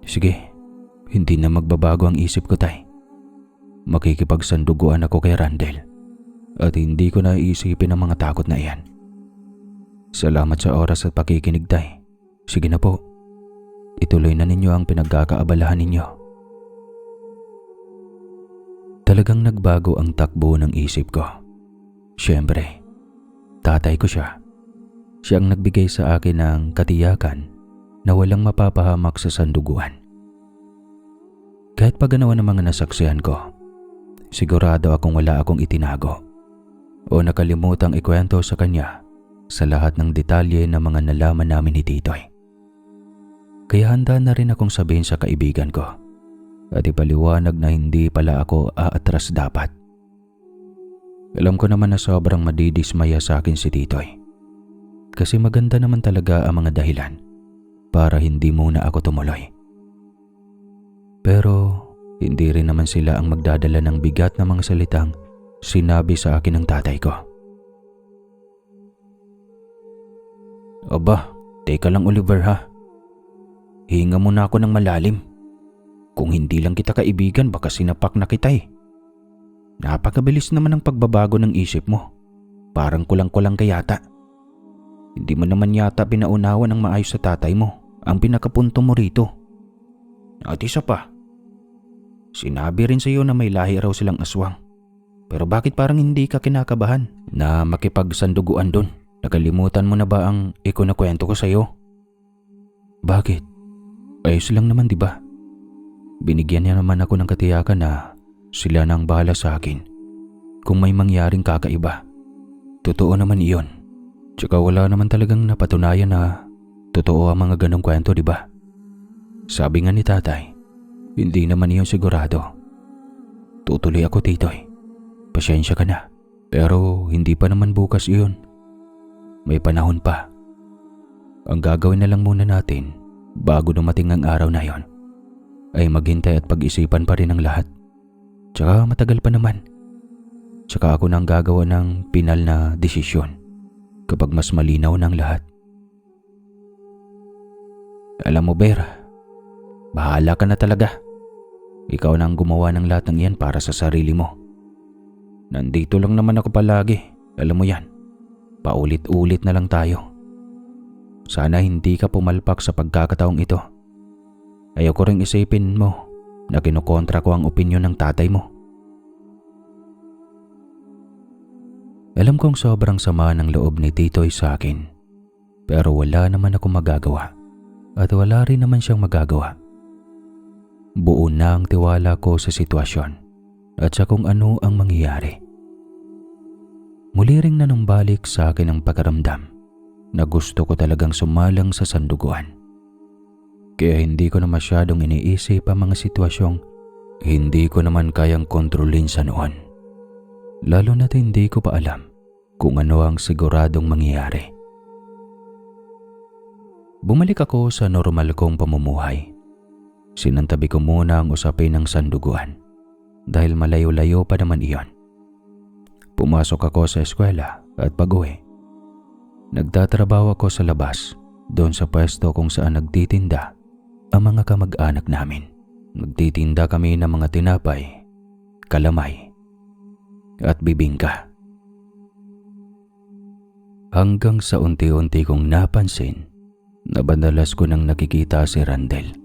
Sige, hindi na magbabago ang isip ko, tay. Makikipagsanduguan ako kay Randel at hindi ko na iisipin ang mga takot na iyan. Salamat sa oras at pakikinig, tay. Sige na po. Ituloy na ninyo ang pinagkakaabalahan ninyo. Talagang nagbago ang takbo ng isip ko. Siyempre, tatay ko siya. Siya ang nagbigay sa akin ng katiyakan na walang mapapahamak sa sanduguan. Kahit paganawa ng mga nasaksihan ko, sigurado akong wala akong itinago o nakalimutang ikwento sa kanya sa lahat ng detalye ng mga nalaman namin ni Titoy. Kaya handa na rin akong sabihin sa kaibigan ko at ipaliwanag na hindi pala ako aatras dapat. Alam ko naman na sobrang madidismaya sa akin si Titoy kasi maganda naman talaga ang mga dahilan para hindi muna ako tumuloy. Pero hindi rin naman sila ang magdadala ng bigat na mga salitang sinabi sa akin ng tatay ko. Aba, teka lang Oliver ha. Hinga muna ako ng malalim. Kung hindi lang kita kaibigan baka sinapak na kita eh. Napakabilis naman ng pagbabago ng isip mo. Parang kulang-kulang ka yata. Hindi mo naman yata pinaunawan ng maayos sa tatay mo ang pinakapunto mo rito. At isa pa, sinabi rin sa iyo na may lahi raw silang aswang. Pero bakit parang hindi ka kinakabahan na makipagsanduguan doon? Nakalimutan mo na ba ang ikinakwento ko sa iyo? Bakit? Ayos lang naman, di ba? Binigyan niya naman ako ng katiyakan na sila na ang bahala sa akin kung may mangyaring kakaiba. Totoo naman iyon. Tsaka wala naman talagang napatunayan na totoo ang mga ganong kwento, di ba? Sabi nga ni tatay, hindi naman iyon sigurado. Tutuloy ako, Titoy. Pasensya ka na. Pero hindi pa naman bukas iyon. May panahon pa. Ang gagawin na lang muna natin bago dumating ang araw na yon ay maghintay at pag-isipan pa rin ang lahat. Tsaka matagal pa naman. Tsaka ako nang gagawa ng pinal na desisyon kapag mas malinaw ng lahat. Alam mo, Ber, bahala ka na talaga. Ikaw na ang gumawa ng lahat ng yan para sa sarili mo. Nandito lang naman ako palagi, alam mo yan. Paulit-ulit na lang tayo. Sana hindi ka pumalpak sa pagkakataong ito. Ayoko ring isipin mo na kinukontra ko ang opinyon ng tatay mo. Alam kong sobrang sama ng loob ni Titoy sa akin. Pero wala naman ako magagawa. At wala rin naman siyang magagawa. Buo na ang tiwala ko sa sitwasyon at sa kung ano ang mangyayari. Muli ring nanumbalik sa akin ang pakiramdam na gusto ko talagang sumalang sa sanduguan. Kaya hindi ko na masyadong iniisip ang mga sitwasyong hindi ko naman kayang kontrolin sa noon. Lalo na't hindi ko pa alam kung ano ang siguradong mangyayari. Bumalik ako sa normal kong pamumuhay. Sinantabi ko muna ang usapin ng sanduguan dahil malayo-layo pa naman iyon. Pumasok ako sa eskwela at pag-uwi. Nagtatrabaho ako sa labas doon sa pwesto kung saan nagtitinda ang mga kamag-anak namin. Nagtitinda kami ng mga tinapay, kalamay at bibingka. Hanggang sa unti-unti kong napansin na madalas ko nang nakikita si Randel.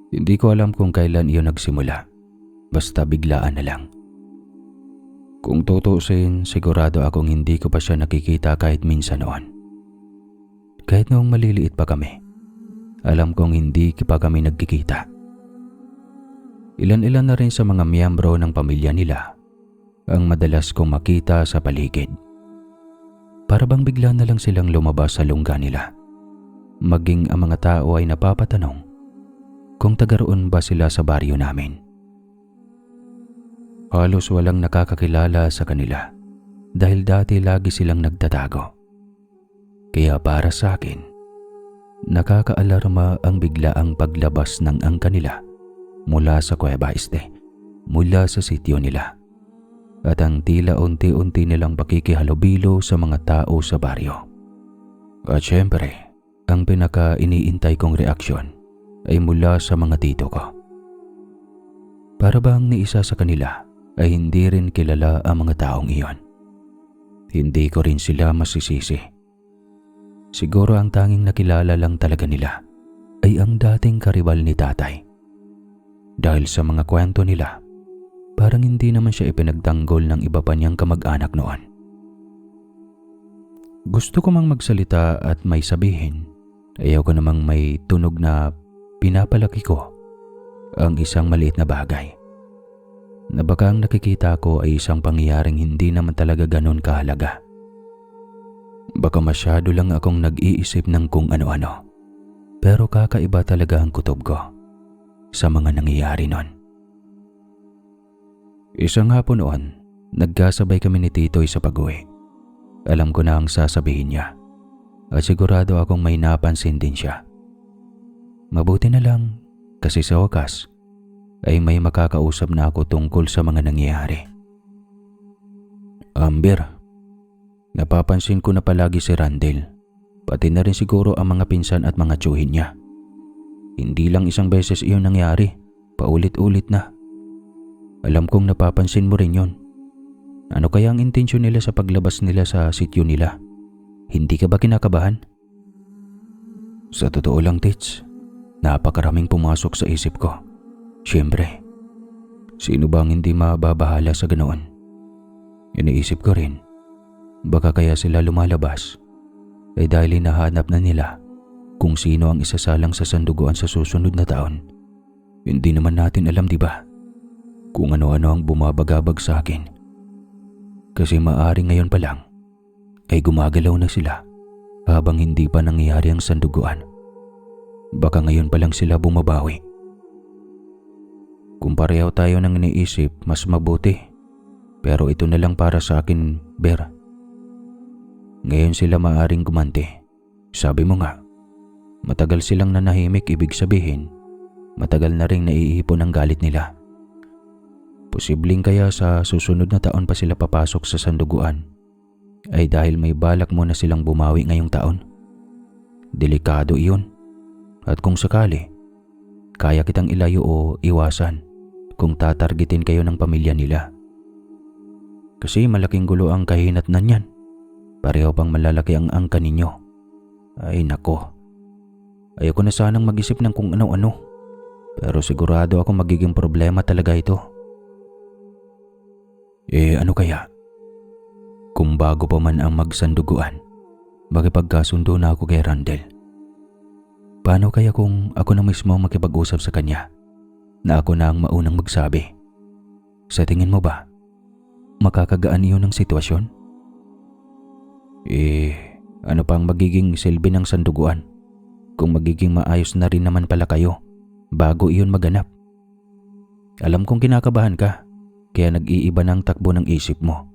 Hindi ko alam kung kailan iyon nagsimula. Basta biglaan na lang. Kung tutuusin, sigurado akong hindi ko pa siya nakikita kahit minsan noon. Kahit noong maliliit pa kami, alam kong hindi pa kami nagkikita. Ilan-ilan na rin sa mga miyembro ng pamilya nila ang madalas kong makita sa paligid. Para bang bigla na lang silang lumabas sa lungga nila. Maging ang mga tao ay napapatanong kung taga-roon ba sila sa baryo namin. Halos walang nakakakilala sa kanila dahil dati lagi silang nagtatago. Kaya para sa akin, nakakaalarma ang biglaang paglabas ng angka nila mula sa Cueva Este, mula sa sityo nila, at ang tila unti-unti nilang pakikihalubilo sa mga tao sa baryo. At syempre, ang pinaka-iniintay kong reaksyon ay mula sa mga tito ko. Para bang ni isa sa kanila ay hindi rin kilala ang mga taong iyon. Hindi ko rin sila masisisi. Siguro ang tanging nakilala lang talaga nila ay ang dating karibal ni tatay. Dahil sa mga kwento nila, parang hindi naman siya ipinagtanggol ng iba pa niyang kamag-anak noon. Gusto ko mang magsalita at may sabihin, ayaw ko namang may tunog na pinapalaki ko ang isang maliit na bagay na baka ang nakikita ko ay isang pangyayaring hindi naman talaga ganon kahalaga. Baka masyado lang akong nag-iisip ng kung ano-ano, pero kakaiba talaga ang kutob ko sa mga nangyayari noon. Isang hapon noon, nagkasabay kami ni Titoy sa pag-uwi. Alam ko na ang sasabihin niya at sigurado akong may napansin din siya. Mabuti na lang kasi sa wakas ay may makakausap na ako tungkol sa mga nangyayari. Amber, napapansin ko na palagi si Randel Pati na rin siguro ang mga pinsan at mga tiyuhin niya. Hindi lang isang beses iyon nangyari, paulit-ulit na. Alam kong napapansin mo rin yon. Ano kaya ang intensyon nila sa paglabas nila sa sityo nila? Hindi ka ba kinakabahan? Sa totoo lang, Tits, napakaraming pumasok sa isip ko. Siyempre, sino bang hindi mababahala sa ganoon? Iniisip ko rin, baka kaya sila lumalabas ay dahil hinahanap na nila kung sino ang isasalang sa sanduguan sa susunod na taon. Hindi naman natin alam, di ba? Kung ano-ano ang bumabagabag sa akin. Kasi maaring ngayon pa lang ay gumagalaw na sila habang hindi pa nangyayari ang sanduguan. Baka ngayon pa lang sila bumabawi. Kung pareho tayo nang iniisip, mas mabuti. Pero ito na lang para sa akin, Ber. Ngayon sila maaring gumanti. Sabi mo nga, matagal silang nanahimik, ibig sabihin, matagal na ring naiipon ang galit nila. Posibleng kaya sa susunod na taon pa sila papasok sa sanduguan ay dahil may balak mo na silang bumawi ngayong taon. Delikado iyon. At kung sakali, kaya kitang ilayo o iwasan kung tatargetin kayo ng pamilya nila. Kasi malaking gulo ang kahinatnan niyan. Pareho pang malalaki ang angka ninyo. Ay nako. Ayoko na sanang mag-isip ng kung ano-ano. Pero sigurado ako magiging problema talaga ito. Ano kaya? Kung bago pa man ang magsanduguan, makipagkasundo na ako kay Randel. Paano kaya kung ako na mismo makipag-usap sa kanya na ako na ang maunang magsabi? Sa tingin mo ba, makakagaan iyon ng sitwasyon? Ano pang magiging silbi ng sanduguan kung magiging maayos na rin naman pala kayo bago iyon maganap? Alam kong kinakabahan ka, kaya nag-iiba ng takbo ng isip mo.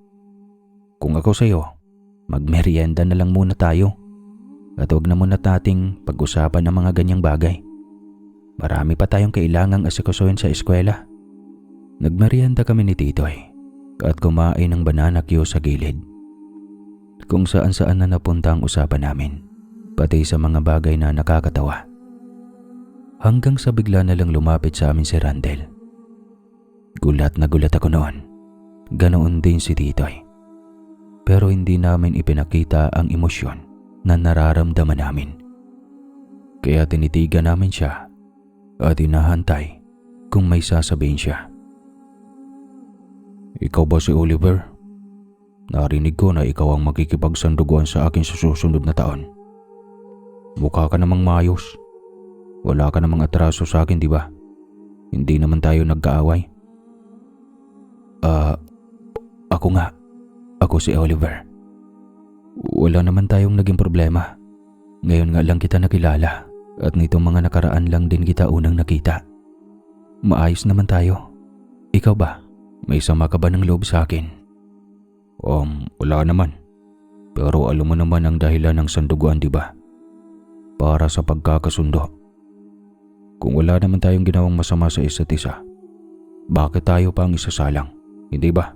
Kung ako sa'yo, magmerienda na lang muna tayo at huwag na muna nating pag-usapan ang mga ganyang bagay. Marami pa tayong kailangang asikusuhin sa eskwela. Nagmerienda kami ni Titoy at kumain ng banana Q sa gilid. Kung saan-saan na napunta ang usapan namin, pati sa mga bagay na nakakatawa. Hanggang sa bigla na lang lumapit sa amin si Randel. Gulat na gulat ako noon. Ganoon din si Titoy. Pero hindi namin ipinakita ang emosyon na nararamdaman namin. Kaya tinitigan namin siya at inahantay kung may sasabihin siya. Ikaw ba si Oliver? Narinig ko na ikaw ang makikipagsanduguan sa akin sa susunod na taon. Mukha ka namang maayos. Wala ka namang atraso sa akin, di ba? Hindi naman tayo nagkaaway. Ako nga. Ako si Oliver. Wala naman tayong naging problema. Ngayon nga lang kita nakilala at nitong mga nakaraan lang din kita unang nakita. Maayos naman tayo. Ikaw ba? May sama ka ba ng loob sa akin? Wala naman. Pero alam mo naman ang dahilan ng sanduguan, di ba? Para sa pagkakasundo. Kung wala naman tayong ginawang masama sa isa't isa, bakit tayo pa ang isasalang? Hindi ba?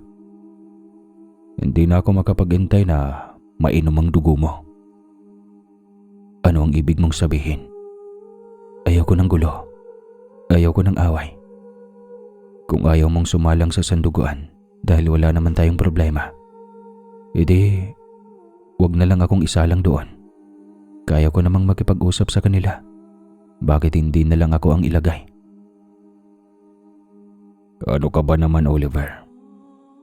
Hindi na ako makapag-intay na mainom ang dugo mo. Ano ang ibig mong sabihin? Ayaw ko ng gulo. Ayaw ko ng away. Kung ayaw mong sumalang sa sanduguan dahil wala naman tayong problema, edi wag na lang akong isalang doon. Kaya ko namang makipag-usap sa kanila. Bakit hindi na lang ako ang ilagay? Ano ka ba naman, Oliver?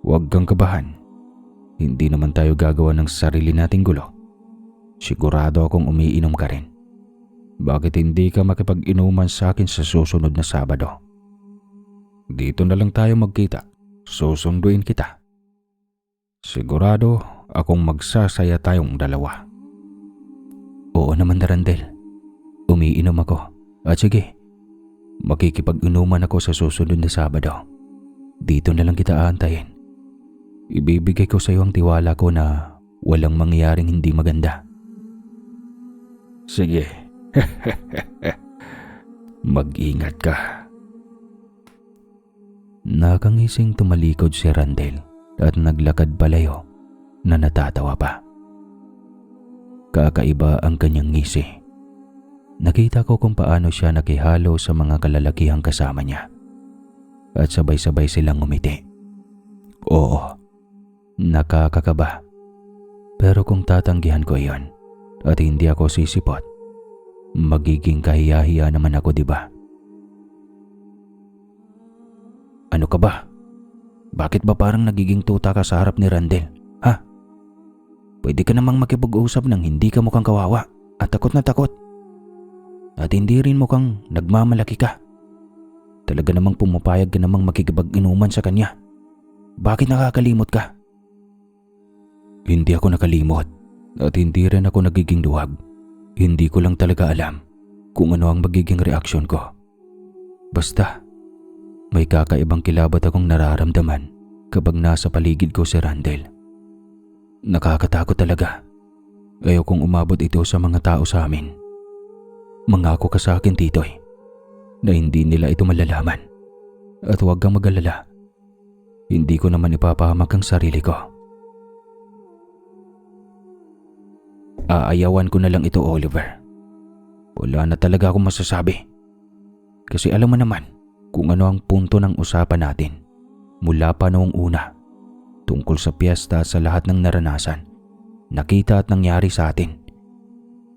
Huwag kang kabahan. Hindi naman tayo gagawa ng sarili nating gulo. Sigurado akong umiinom ka rin. Bakit hindi ka makipag-inuman sa akin sa susunod na Sabado? Dito na lang tayo magkita. Susunduin kita. Sigurado akong magsasaya tayong dalawa. Oo naman, Randel. Umiinom ako. At sige, makikipag-inuman ako sa susunod na Sabado. Dito na lang kita aantayin. Ibibigay ko sa iyo ang tiwala ko na walang mangyayaring hindi maganda. Sige. Mag-ingat ka. Nakangising tumalikod si Randel at naglakad palayo na natatawa pa. Kakaiba ang kanyang ngisi. Nakita ko kung paano siya nakihalo sa mga kalalakihang kasama niya. At sabay-sabay silang ngumiti. Oo, nakakakaba. Pero kung tatanggihan ko iyon at hindi ako sisipot, magiging kahiya-hiya naman ako, di ba? Ano ka ba? Bakit ba parang nagiging tuta ka sa harap ni Randel? Ha? Pwede ka namang makipag-usap nang hindi ka mukhang kawawa at takot na takot. At hindi rin mukhang nagmamalaki ka. Talaga namang pumapayag ka namang makikipag-inuman sa kanya. Bakit nakakalimot ka? Hindi ako nakalimot at hindi rin ako nagiging duwag. Hindi ko lang talaga alam kung ano ang magiging reaksyon ko. Basta, may kakaibang kilabot akong nararamdaman kapag nasa paligid ko si Randel. Nakakatakot talaga. Ayaw kong umabot ito sa mga tao sa amin. Mangako ka sa akin, Titoy, na hindi nila ito malalaman. At huwag kang mag-alala. Hindi ko naman ipapahamak ang sarili ko. Aayawan ko na lang ito, Oliver. Wala na talaga akong masasabi. Kasi alam mo naman kung ano ang punto ng usapan natin mula pa noong una tungkol sa piyesta sa lahat ng naranasan, nakita at nangyari sa atin.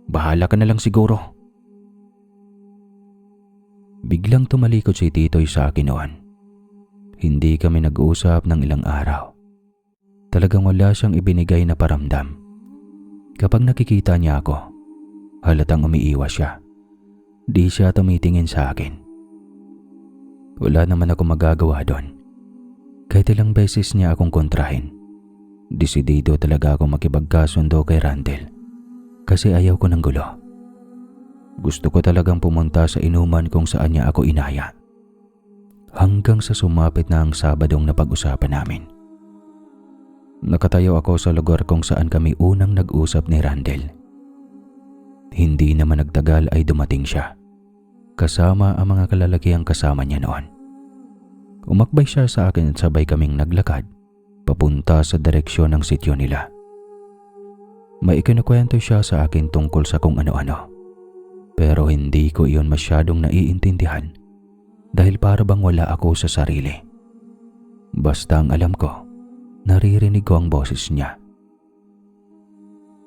Bahala ka na lang siguro. Biglang tumalikod si Titoy sa akin noon. Hindi kami nag-uusap ng ilang araw. Talagang wala siyang ibinigay na paramdam. Kapag nakikita niya ako, halatang umiiwas siya. Di siya tumitingin sa akin. Wala naman ako magagawa doon. Kahit ilang beses niya akong kontrahin, desidido talaga ako makipagkasundo kay Randel. Kasi ayaw ko ng gulo. Gusto ko talagang pumunta sa inuman kung saan niya ako inaya. Hanggang sa sumapit na ang Sabadong napag-usapan namin. Nakatayo ako sa lugar kung saan kami unang nag-usap ni Randel. Hindi naman nagtagal ay dumating siya. Kasama ang mga kalalakihang kasama niya noon. Umakbay siya sa akin at sabay kaming naglakad papunta sa direksyon ng sityo nila. May ikinukwento siya sa akin tungkol sa kung ano-ano. Pero hindi ko iyon masyadong naiintindihan dahil para bang wala ako sa sarili. Basta ang alam ko, naririnig ko ang boses niya.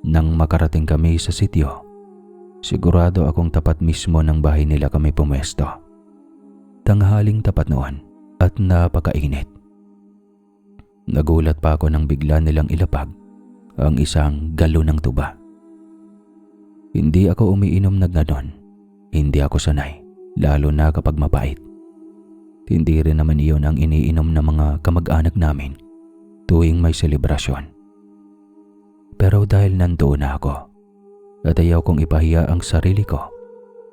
Nang makarating kami sa sityo, sigurado akong tapat mismo ng bahay nila kami pumwesto. Tanghaling tapat noon at napakainit. Nagulat pa ako nang bigla nilang ilapag ang isang galon ng tuba. Hindi ako umiinom na ganon. Hindi ako sanay, lalo na kapag mapait. Hindi rin naman iyon ang iniinom ng mga kamag-anak namin tuwing may selebrasyon. Pero dahil nandoon na ako at ayaw kong ipahiya ang sarili ko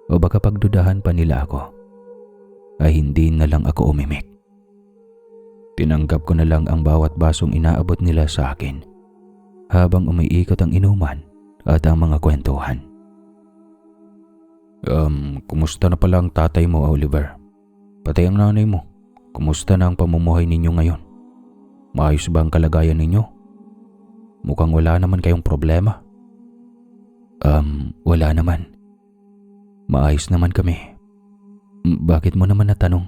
o baka pagdudahan pa nila ako, ay hindi na lang ako umimik. Tinanggap ko na lang ang bawat basong inaabot nila sa akin habang umiikot ang inuman at ang mga kwentuhan. Kumusta na pala ang tatay mo, Oliver? Pati ang nanay mo, kumusta na ang pamumuhay ninyo ngayon? Maayos ba ang kalagayan ninyo? Mukhang wala naman kayong problema. Wala naman. Maayos naman kami. Bakit mo naman natanong?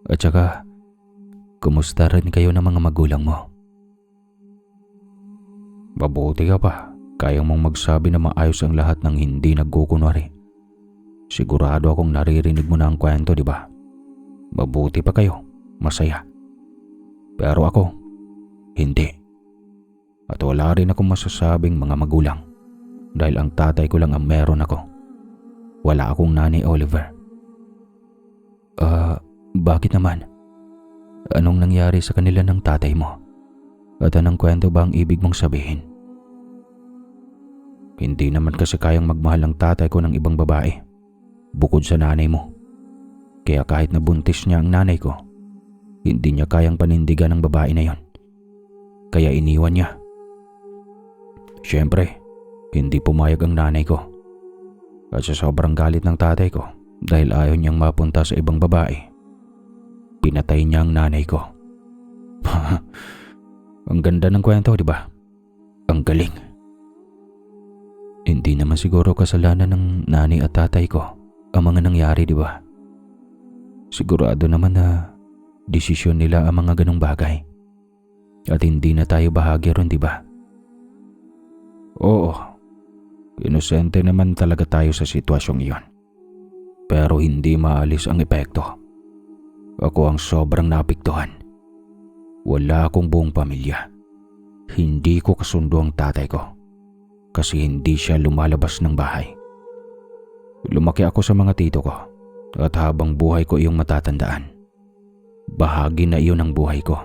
At saka, kumusta rin kayo ng mga magulang mo? Mabuti ka pa. Kaya mong magsabi na maayos ang lahat ng hindi nagkukunwari. Sigurado akong naririnig mo na ang kwento, di ba? Mabuti pa kayo. Masaya. Pero ako, hindi. At wala rin akong masasabing mga magulang dahil ang tatay ko lang ang meron ako. Wala akong nanay, Oliver. Bakit naman? Anong nangyari sa kanila ng tatay mo? At anong kwento ba ang ibig mong sabihin? Hindi naman kasi kayang magmahal ang tatay ko ng ibang babae bukod sa nanay mo. Kaya kahit nabuntis niya ang nanay ko, hindi niya kayang panindigan ang babae na yon. Kaya iniwan niya. Siyempre, hindi pumayag ang nanay ko. At sa sobrang galit ng tatay ko dahil ayaw niyang mapunta sa ibang babae, pinatay niya ang nanay ko. Ang ganda ng kwento, di ba? Ang galing. Hindi naman siguro kasalanan ng nanay at tatay ko ang mga nangyari, di ba? Sigurado naman na desisyon nila ang mga ganong bagay. At hindi na tayo bahagi ron, di ba? Oo, inosente naman talaga tayo sa sitwasyong iyon. Pero hindi maalis ang epekto. Ako ang sobrang naapektuhan. Wala akong buong pamilya. Hindi ko kasundo ang tatay ko kasi hindi siya lumalabas ng bahay. Lumaki ako sa mga tito ko at habang buhay ko iyong matatandaan. Bahagi na iyon ng buhay ko.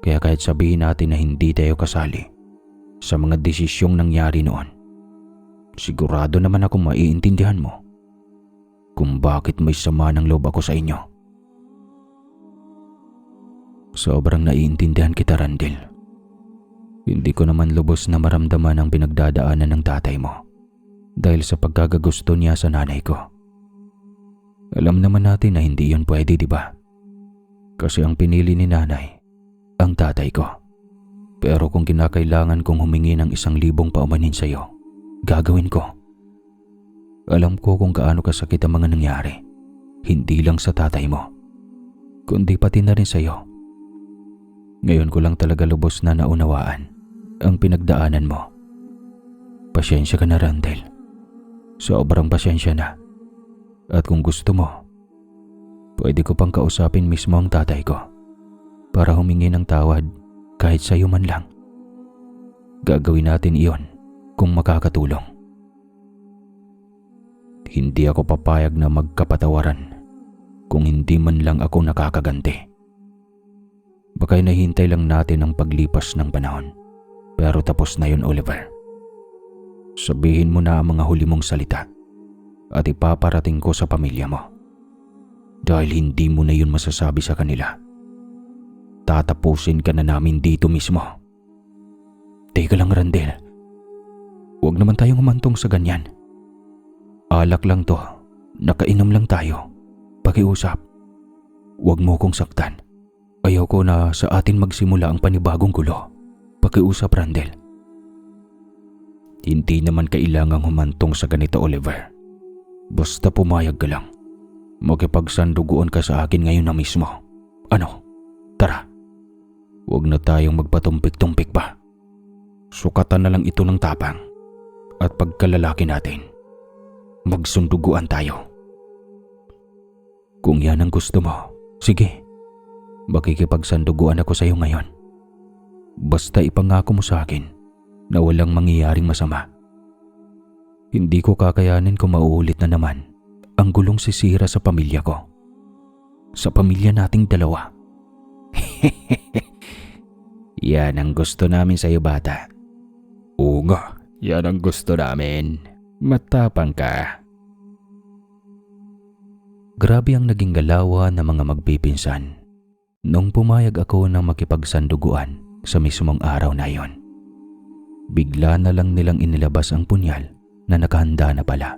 Kaya kahit sabihin natin na hindi tayo kasali sa mga desisyong nangyari noon, sigurado naman akong maiintindihan mo kung bakit may sama ng loob ako sa inyo. Sobrang naiintindihan kita, Randel. Hindi ko naman lubos na maramdaman ang pinagdadaanan ng tatay mo dahil sa pagkagagusto niya sa nanay ko. Alam naman natin na hindi yun pwede, di ba? Kasi ang pinili ni nanay, ang tatay ko. Pero kung kinakailangan kong humingi ng 1,000 paumanin sa iyo, gagawin ko. Alam ko kung gaano kasakit ang mga nangyari, hindi lang sa tatay mo, kundi pati na rin sa iyo. Ngayon ko lang talaga lubos na naunawaan ang pinagdaanan mo. Pasyensya ka na, Randel. Sobrang pasyensya na. At kung gusto mo, pwede ko pang kausapin mismo ang tatay ko para humingi ng tawad kahit sa iyo man lang. Gagawin natin iyon kung makakatulong. Hindi ako papayag na magkapatawaran kung hindi man lang ako nakakaganti. Baka'y nahintay lang natin ang paglipas ng panahon. Pero tapos na yun, Oliver. Sabihin mo na ang mga huli mong salita at ipaparating ko sa pamilya mo. Dahil hindi mo na yun masasabi sa kanila. Tatapusin ka na namin dito mismo. Teka lang, Randel. Huwag naman tayong humantong sa ganyan. Alak lang to. Nakainom lang tayo. Pakiusap. Huwag mo kong saktan. Ayaw ko na sa atin magsimula ang panibagong gulo. Pakiusap, Randel. Hindi naman kailangang humantong sa ganito, Oliver. Basta pumayag ka lang. Makipagsanduguan ka sa akin ngayon na mismo. Ano? Tara. Huwag na tayong magpatumpik-tumpik pa. Sukatan na lang ito ng tapang. At pagkalalaki natin, magsunduguan tayo. Kung yan ang gusto mo, sige. Makikipagsanduguan ako sa iyo ngayon. Basta ipangako mo sa akin na walang mangyayaring masama. Hindi ko kakayanin kung mauulit na naman ang gulong sisira sa pamilya ko. Sa pamilya nating dalawa. Yan ang gusto namin sa iyo, bata. Oo nga, yan ang gusto namin. Matapang ka. Grabe ang naging galawan ng mga magpipinsan nung pumayag ako ng makipagsanduguan sa mismong araw na iyon. Bigla na lang nilang inilabas ang punyal na nakahanda na pala.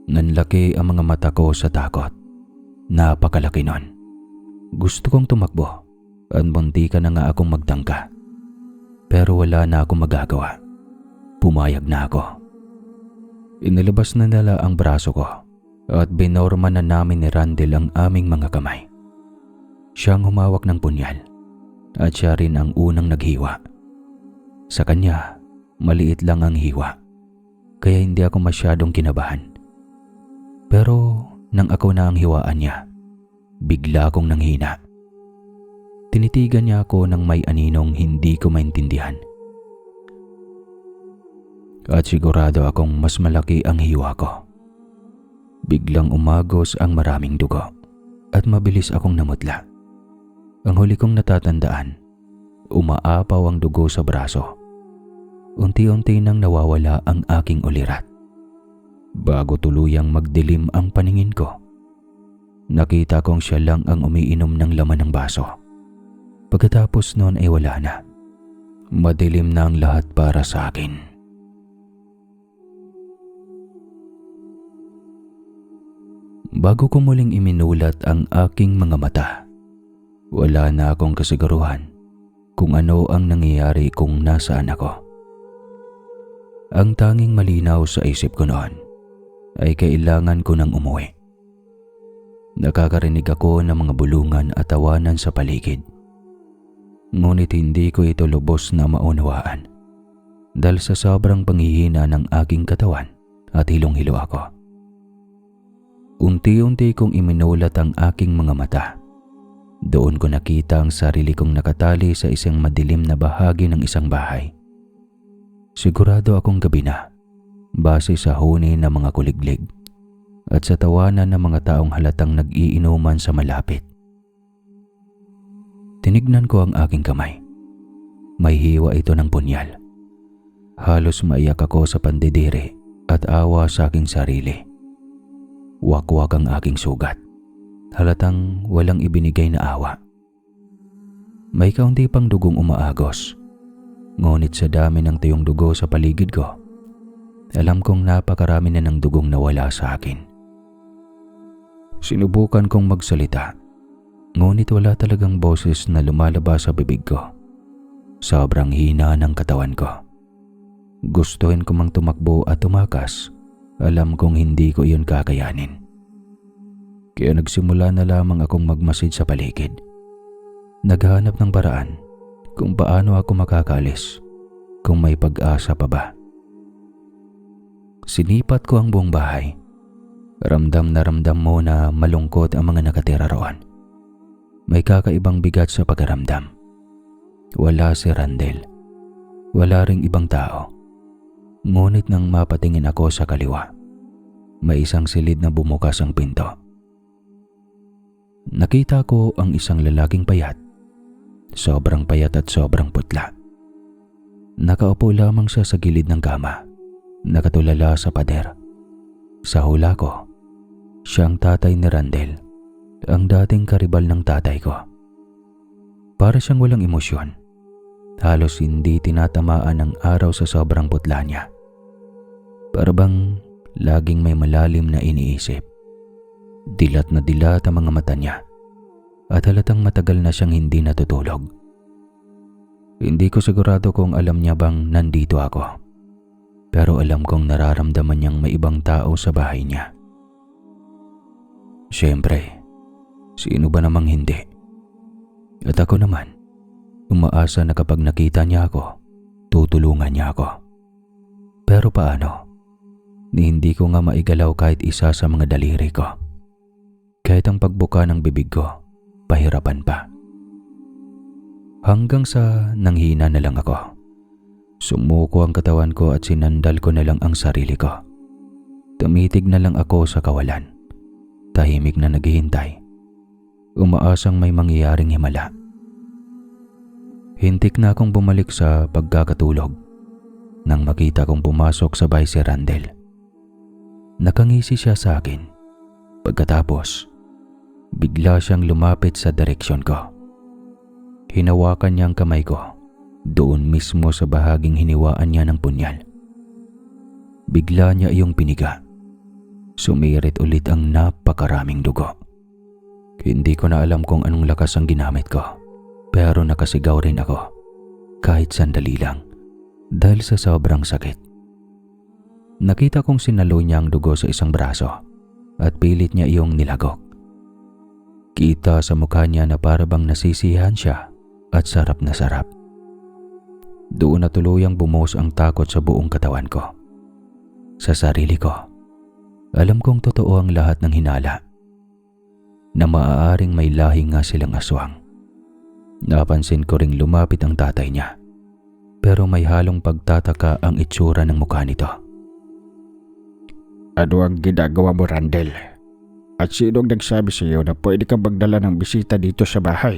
Nanlaki ang mga mata ko sa takot. Napakalaki nun. Gusto kong tumakbo at muntikan na nga akong magtangka. Pero wala na akong magagawa. Pumayag na ako. Inilabas na nila ang braso ko at binorma na namin ni Randel ang aming mga kamay. Siyang humawak ng punyal at siya rin ang unang naghiwa. Sa kanya, maliit lang ang hiwa, kaya hindi ako masyadong kinabahan. Pero nang ako na ang hiwaan niya, bigla akong nanghina. Tinitigan niya ako ng may aninong hindi ko maintindihan. At sigurado akong mas malaki ang hiwa ko. Biglang umagos ang maraming dugo at mabilis akong namutla. Ang huli kong natatandaan, umaapaw ang dugo sa braso. Unti-unti nang nawawala ang aking ulirat. Bago tuluyang magdilim ang paningin ko, nakita kong siya lang ang umiinom ng laman ng baso. Pagkatapos noon ay wala na. Madilim na ang lahat para sa akin. Bago ko muling iminulat ang aking mga mata, wala na akong kasiguruhan kung ano ang nangyayari kung nasaan ako. Ang tanging malinaw sa isip ko noon ay kailangan ko nang umuwi. Nakakarinig ako ng mga bulungan at tawanan sa paligid. Ngunit hindi ko ito lubos na maunawaan dahil sa sobrang panghihina ng aking katawan at hilong-hilo ako. Unti-unti kong iminulat ang aking mga mata. Doon ko nakita ang sarili kong nakatali sa isang madilim na bahagi ng isang bahay. Sigurado akong gabi na, base sa huni ng mga kuliglig at sa tawanan ng mga taong halatang nag-iinuman sa malapit. Tinignan ko ang aking kamay. May hiwa ito ng punyal. Halos maiyak ako sa pandidiri at awa sa aking sarili. Wakwak ang aking sugat. Halatang walang ibinigay na awa. May kaunti pang dugong umaagos. Ngunit sa dami ng tuyong dugo sa paligid ko, alam kong napakarami na ng dugong nawala sa akin. Sinubukan kong magsalita, ngunit wala talagang boses na lumalabas sa bibig ko. Sobrang hina ng katawan ko. Gustuhin ko mang tumakbo at tumakas, alam kong hindi ko iyon kakayanin. Kaya nagsimula na lamang akong magmasid sa paligid. Naghahanap ng paraan kung paano ako makakaalis, kung may pag-asa pa ba. Sinipat ko ang buong bahay. Ramdam na ramdam mo na malungkot ang mga nakatira roon. May kakaibang bigat sa pagkaramdam. Wala si Randel. Wala ring ibang tao. Ngunit nang mapatingin ako sa kaliwa, may isang silid na bumukas ang pinto. Nakita ko ang isang lalaking payat. Sobrang payat at sobrang putla. Nakaupo lamang siya sa gilid ng kama, nakatulala sa pader. Sa hula ko, siya ang tatay ni Randel, ang dating karibal ng tatay ko. Para siyang walang emosyon. Halos hindi tinatamaan ng araw sa sobrang putla niya. Para bang laging may malalim na iniisip. Dilat na dilat ang mga mata niya at halatang matagal na siyang hindi natutulog. Hindi ko sigurado kung alam niya bang nandito ako. Pero alam kong nararamdaman niyang may ibang tao sa bahay niya. Siyempre, sino ba namang hindi? At ako naman, umaasa na kapag nakita niya ako, tutulungan niya ako. Pero paano? Hindi ko nga maigalaw kahit isa sa mga daliri ko. Kahit ang pagbuka ng bibig ko, pahirapan pa. Hanggang sa nanghina na lang ako. Sumuko ang katawan ko at sinandal ko na lang ang sarili ko. Tumitig na lang ako sa kawalan. Tahimik na naghihintay. Umaasang may mangyayaring himala. Hintik na akong bumalik sa pagkakatulog nang makita kong pumasok sa bahay si Randel. Nakangisi siya sa akin. Pagkatapos, bigla siyang lumapit sa direksyon ko. Hinawakan niya ang kamay ko, doon mismo sa bahaging hiniwaan niya ng punyal. Bigla niya iyong piniga. Sumirit ulit ang napakaraming dugo. Hindi ko na alam kung anong lakas ang ginamit ko, pero nakasigaw rin ako, kahit sandali lang, dahil sa sobrang sakit. Nakita kong sinalo niya ang dugo sa isang braso at pilit niya iyong nilagok. Kita sa mukha niya na parabang nasisiyahan siya at sarap na sarap. Doon na tuluyang bumuhos ang takot sa buong katawan ko. Sa sarili ko, alam kong totoo ang lahat ng hinala. Na maaaring may lahi nga silang aswang. Napansin ko ring lumapit ang tatay niya. Pero may halong pagtataka ang itsura ng mukha nito. Ano ang ginagawa mo, Randel? At sinong nagsabi sa iyo na pwede kang magdala ng bisita dito sa bahay?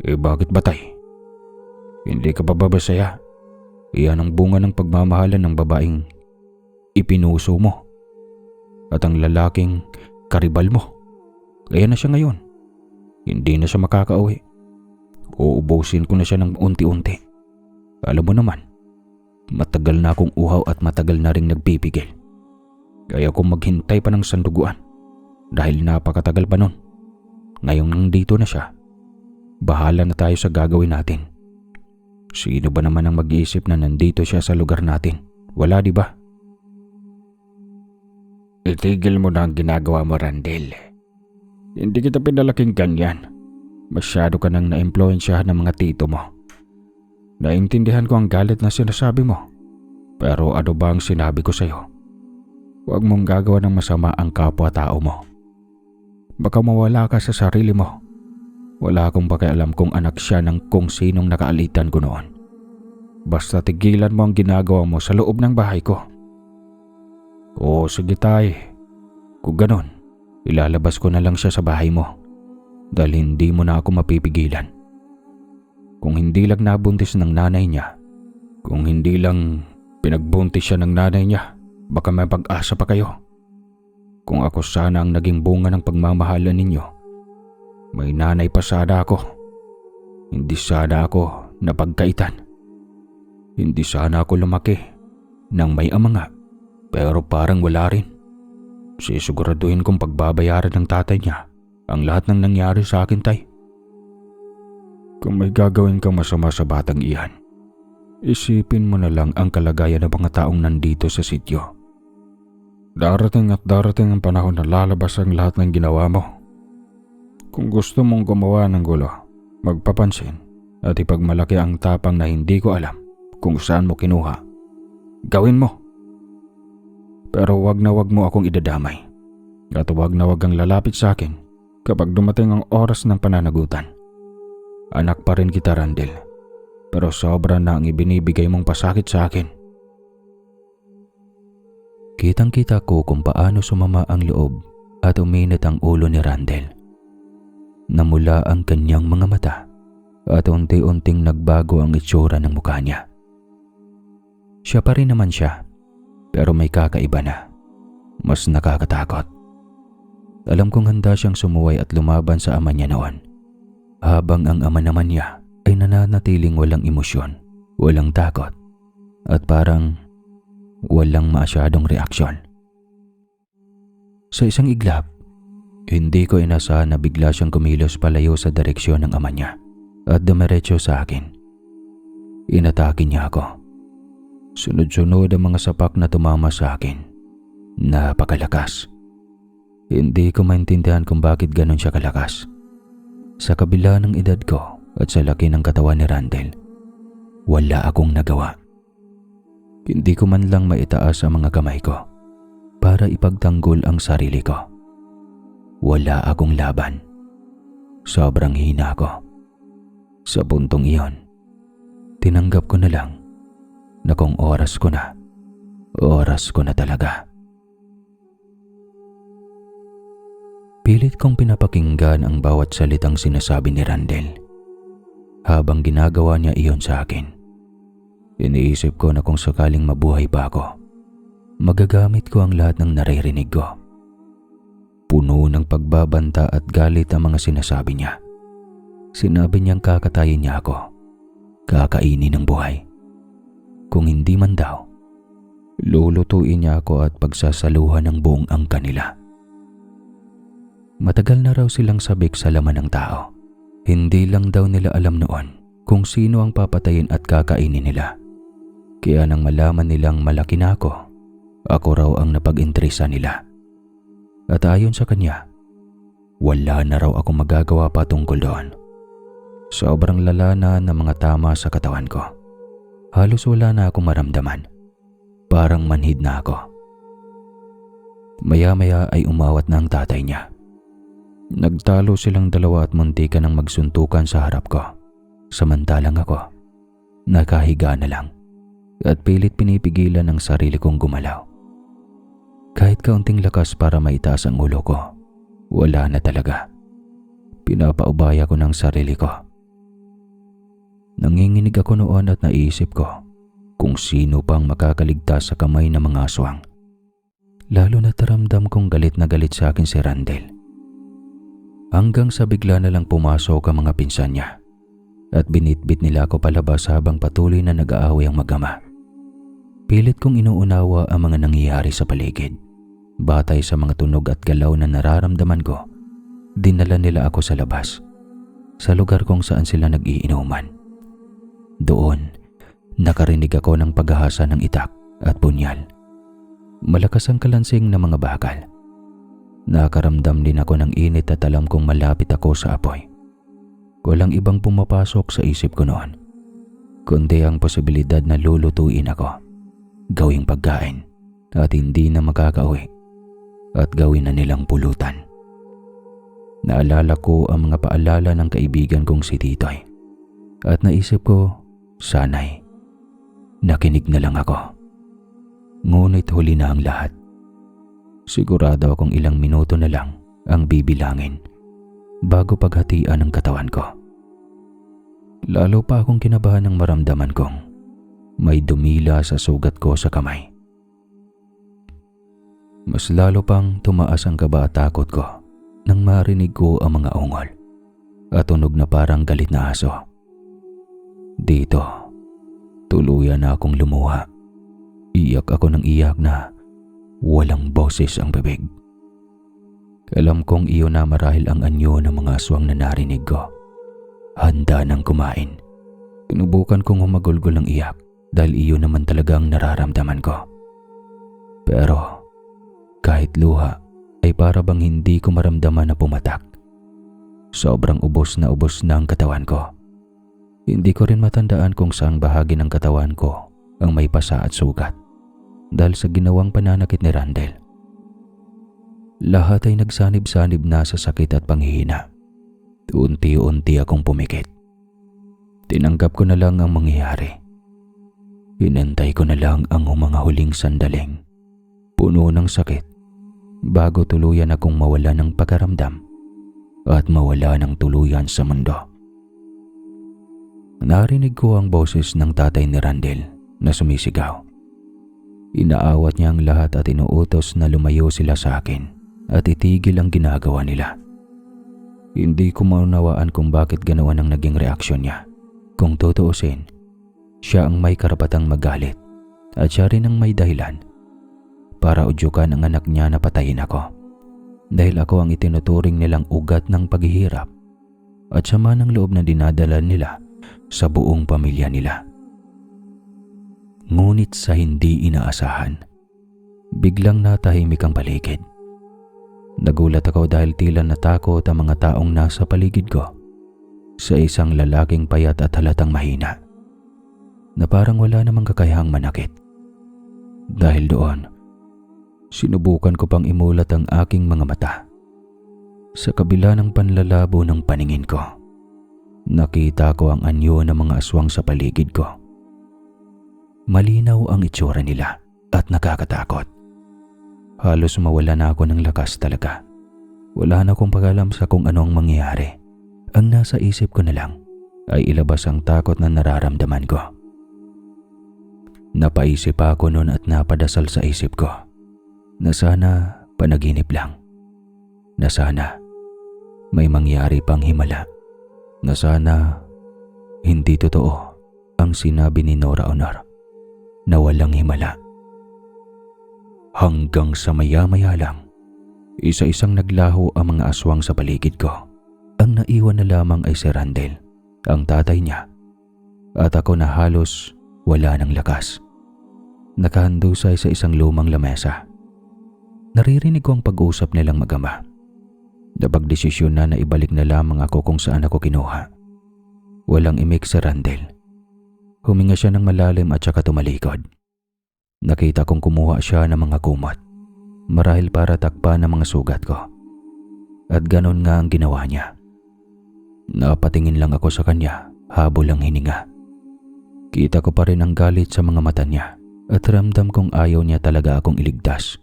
Bakit ba, tay? Hindi ka pa ba masaya? Iyan ang bunga ng pagmamahalan ng babaeng ipinuso mo. At ang lalaking karibal mo. Ayan na siya ngayon. Hindi na siya makakauwi. Uubusin ko na siya ng unti-unti. Alam mo naman, matagal na akong uhaw at matagal na ring nagpipigil. Kaya kung maghintay pa ng sanduguan dahil napakatagal pa nun. Ngayong nandito na siya, bahala na tayo sa gagawin natin. Sino ba naman ang mag-iisip na nandito siya sa lugar natin? Wala, di ba? Itigil mo na ang ginagawa mo, Randel. Hindi kita pinalaking ganyan. Masyado ka nang na-impluensyahan ng mga tito mo. Naintindihan ko ang galit na sinasabi mo. Pero ano ba ang sinabi ko sa'yo? Huwag mong gagawa ng masama ang kapwa-tao mo. Baka mawala ka sa sarili mo. Wala akong pakialam kung anak siya ng kung sinong nakaalitan ko noon. Basta tigilan mo ang ginagawa mo sa loob ng bahay ko. Oo, sige tay. Kung ganon, ilalabas ko na lang siya sa bahay mo. Dahil hindi mo na ako mapipigilan. Kung hindi lang nabuntis ng nanay niya, kung hindi lang pinagbuntis siya ng nanay niya, baka may pag-asa pa kayo. Kung ako sana ang naging bunga ng pagmamahalan ninyo, may nanay pa sana ako. Hindi sana ako napagkaitan. Hindi sana ako lumaki nang may ama nga, pero parang wala rin. Sisiguraduhin kong pagbabayaran ng tatay niya ang lahat ng nangyari sa akin, tay. Kung may gagawin kang masama sa batang iyan, isipin mo na lang ang kalagayan ng mga taong nandito sa sityo. Darating at darating ang panahon na lalabas ang lahat ng ginawa mo. Kung gusto mong gumawa ng gulo, magpapansin at ipagmalaki ang tapang na hindi ko alam kung saan mo kinuha. Gawin mo. Pero wag na wag mo akong idadamay. At wag na wag kang lalapit sa akin kapag dumating ang oras ng pananagutan. Anak pa rin kita, Randel. Pero sobra na ang ibinibigay mong pasakit sa akin. Kitang-kita ko kung paano sumama ang loob at uminit ang ulo ni Randel. Namula ang kanyang mga mata at unti-unting nagbago ang itsura ng mukha niya. Siya pa rin naman siya, pero may kakaiba na. Mas nakakatakot. Alam kong handa siyang sumuway at lumaban sa ama niya noon. Habang ang ama naman niya ay nananatiling walang emosyon, walang takot, at parang walang masyadong reaksyon. Sa isang iglap, hindi ko inasahan na bigla siyang kumilos palayo sa direksyon ng ama niya at dumiretso sa akin. Inatake niya ako. Sunod-sunod ang mga sapak na tumama sa akin. Napakalakas. Hindi ko maintindihan kung bakit ganon siya kalakas. Sa kabila ng edad ko at sa laki ng katawan ni Randel, wala akong nagawa. Hindi ko man lang maitaas ang mga kamay ko para ipagtanggol ang sarili ko. Wala akong laban. Sobrang hina ko. Sa puntong iyon, tinanggap ko na lang na kung oras ko na talaga. Pilit kong pinapakinggan ang bawat salitang sinasabi ni Randel. Habang ginagawa niya iyon sa akin, iniisip ko na kung sakaling mabuhay pa ako, magagamit ko ang lahat ng naririnig ko. Puno ng pagbabanta at galit ang mga sinasabi niya. Sinabi niyang kakatayin niya ako, kakainin ng buhay. Kung hindi man daw, lulutuin niya ako at pagsasaluhan ng buong angkan nila. Matagal na raw silang sabik sa laman ng tao. Hindi lang daw nila alam noon kung sino ang papatayin at kakainin nila. Kaya nang malaman nilang malaki na ako raw ang napag-intrisa nila. At ayon sa kanya, wala na raw akong magagawa pa tungkol doon. Sobrang lala na ng mga tama sa katawan ko. Halos wala na akong maramdaman. Parang manhid na ako. Maya-maya ay umawat na ang tatay niya. Nagtalo silang dalawa at muntikan ng magsuntukan sa harap ko. Samantalang ako, nakahiga na lang at pilit pinipigilan ang sarili kong gumalaw. Kahit kaunting lakas para maitaas ang ulo ko, wala na talaga. Pinapaubaya ko ng sarili ko. Nanginginig ako noon at naisip ko kung sino pang makakaligtas sa kamay ng mga aswang. Lalo na taramdam kong galit na galit sa akin si Randel. Hanggang sa bigla na lang pumasok ang mga pinsan niya at binitbit nila ako palabas habang patuloy na nag-aaway ang mag-ama. Pilit kong inuunawa ang mga nangyayari sa paligid. Batay sa mga tunog at galaw na nararamdaman ko, dinala nila ako sa labas, sa lugar kung saan sila nag-iinuman. Doon, nakarinig ako ng paghahasa ng itak at punyal. Malakas ang kalansing ng mga bakal. Nakaramdam din ako ng init at alam kong malapit ako sa apoy. Walang ibang pumapasok sa isip ko noon, kundi ang posibilidad na lulutuin ako, gawing pagkain at hindi na makakauwi at gawin na nilang pulutan. Naalala ko ang mga paalala ng kaibigan kong si Titoy at naisip ko, sana'y nakinig na lang ako. Ngunit huli na ang lahat. Sigurado akong ilang minuto na lang ang bibilangin bago paghatian ng katawan ko. Lalo pa akong kinabahan ng maramdaman kong may dumila sa sugat ko sa kamay. Mas lalo pang tumaas ang kaba at takot ko nang marinig ko ang mga ungol at tunog na parang galit na aso. Dito, tuluyan na akong lumuha. Iyak ako ng iyak na walang boses ang bibig. Alam kong iyon na marahil ang anyo ng mga aswang na narinig ko. Handa nang kumain. Sinubukan kong humagulgol ng iyak dahil iyon naman talaga ang nararamdaman ko. Pero kahit luha ay para bang hindi ko maramdaman na pumatak. Sobrang ubos na ang katawan ko. Hindi ko rin matandaan kung saang bahagi ng katawan ko ang may pasa at sugat dahil sa ginawang pananakit ni Randel. Lahat ay nagsanib-sanib na sa sakit at panghihina. Unti-unti akong pumikit. Tinanggap ko na lang ang mangyayari. Hinantay ko na lang ang mga huling sandaling puno ng sakit bago tuluyan akong mawala ng pagkaramdam at mawala ng tuluyan sa mundo. Narinig ko ang boses ng tatay ni Randel na sumisigaw. Inaawat niya ang lahat at inuutos na lumayo sila sa akin at itigil ang ginagawa nila. Hindi ko maunawaan kung bakit ganawan ang naging reaksyon niya. Kung tutuusin, siya ang may karapatang magalit at siya rin ang may dahilan para udyukan ang anak niya na patayin ako. Dahil ako ang itinuturing nilang ugat ng paghihirap at sama ng loob na dinadala nila sa buong pamilya nila. Ngunit sa hindi inaasahan, biglang natahimik ang paligid. Nagulat ako dahil tila natakot ang mga taong nasa paligid ko sa isang lalaking payat at halatang mahina na parang wala namang kakayahang manakit. Dahil doon, sinubukan ko pang imulat ang aking mga mata. Sa kabila ng panlalabo ng paningin ko, nakita ko ang anyo ng mga aswang sa paligid ko. Malinaw ang itsura nila at nakakatakot. Halos mawala na ako ng lakas talaga. Wala na akong pag-alam sa kung ano ang mangyayari. Ang nasa isip ko na lang ay ilabas ang takot na nararamdaman ko. Napaisip ako noon at napadasal sa isip ko na sana panaginip lang. Na sana may mangyari pang himala. Na sana hindi totoo ang sinabi ni Nora Honor na walang himala. Hanggang sa maya-maya lang, isa-isang naglaho ang mga aswang sa paligid ko. Ang naiwan na lamang ay si Randel, ang tatay niya, at ako na halos wala ng lakas. Nakahandusay sa isang lumang lamesa. Naririnig ko ang pag-uusap nilang mag-ama. Napagdesisyon na ibalik na lamang ako kung saan ako kinuha. Walang imik si Randel. Huminga siya ng malalim at saka tumalikod. Nakita kong kumuha siya ng mga kumot, marahil para takpan ang mga sugat ko. At ganon nga ang ginawa niya. Napatingin lang ako sa kanya, habol ang hininga. Kita ko pa rin ang galit sa mga mata niya at ramdam kong ayaw niya talaga akong iligtas.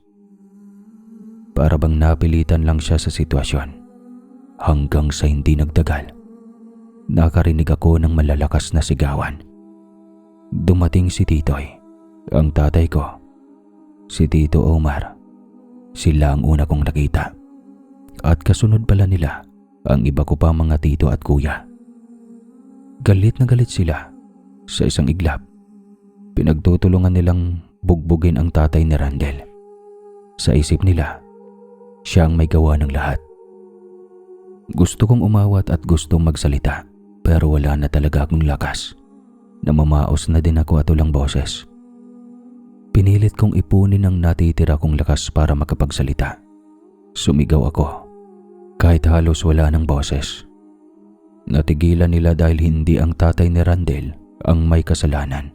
Para bang napilitan lang siya sa sitwasyon. Hanggang sa hindi nagtagal, nakarinig ako ng malalakas na sigawan. Dumating si Titoy, ang tatay ko, si Tito Omar. Sila ang una kong nakita. At kasunod pala nila ang iba ko pa mga tito at kuya. Galit na galit sila. Sa isang iglap, pinagtutulungan nilang bugbugin ang tatay ni Randel. Sa isip nila, siya ang may gawa ng lahat. Gusto kong umawat at gustong magsalita pero wala na talaga akong lakas. Namamaos na din ako at walang boses. Pinilit kong ipunin ang natitira kong lakas para makapagsalita. Sumigaw ako, kahit halos wala ng boses. Natigilan nila dahil hindi ang tatay ni Randel ang may kasalanan,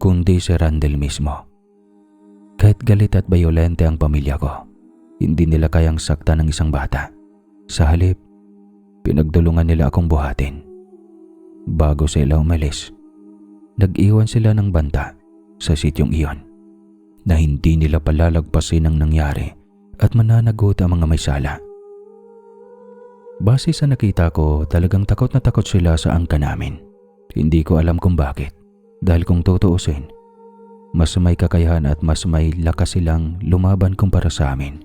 kundi si Randel mismo. Kahit galit at bayolente ang pamilya ko, hindi nila kayang sakta ng isang bata. Sa halip, pinagdulungan nila akong buhatin. Bago sila umalis, nag-iwan sila ng banta sa sityong iyon na hindi nila palalagpasin ang nangyari at mananagot ang mga may sala. Base sa nakita ko, talagang takot na takot sila sa angka namin. Hindi ko alam kung bakit, dahil kung tutuusin, mas may kakayahan at mas may lakas silang lumaban kumpara sa amin.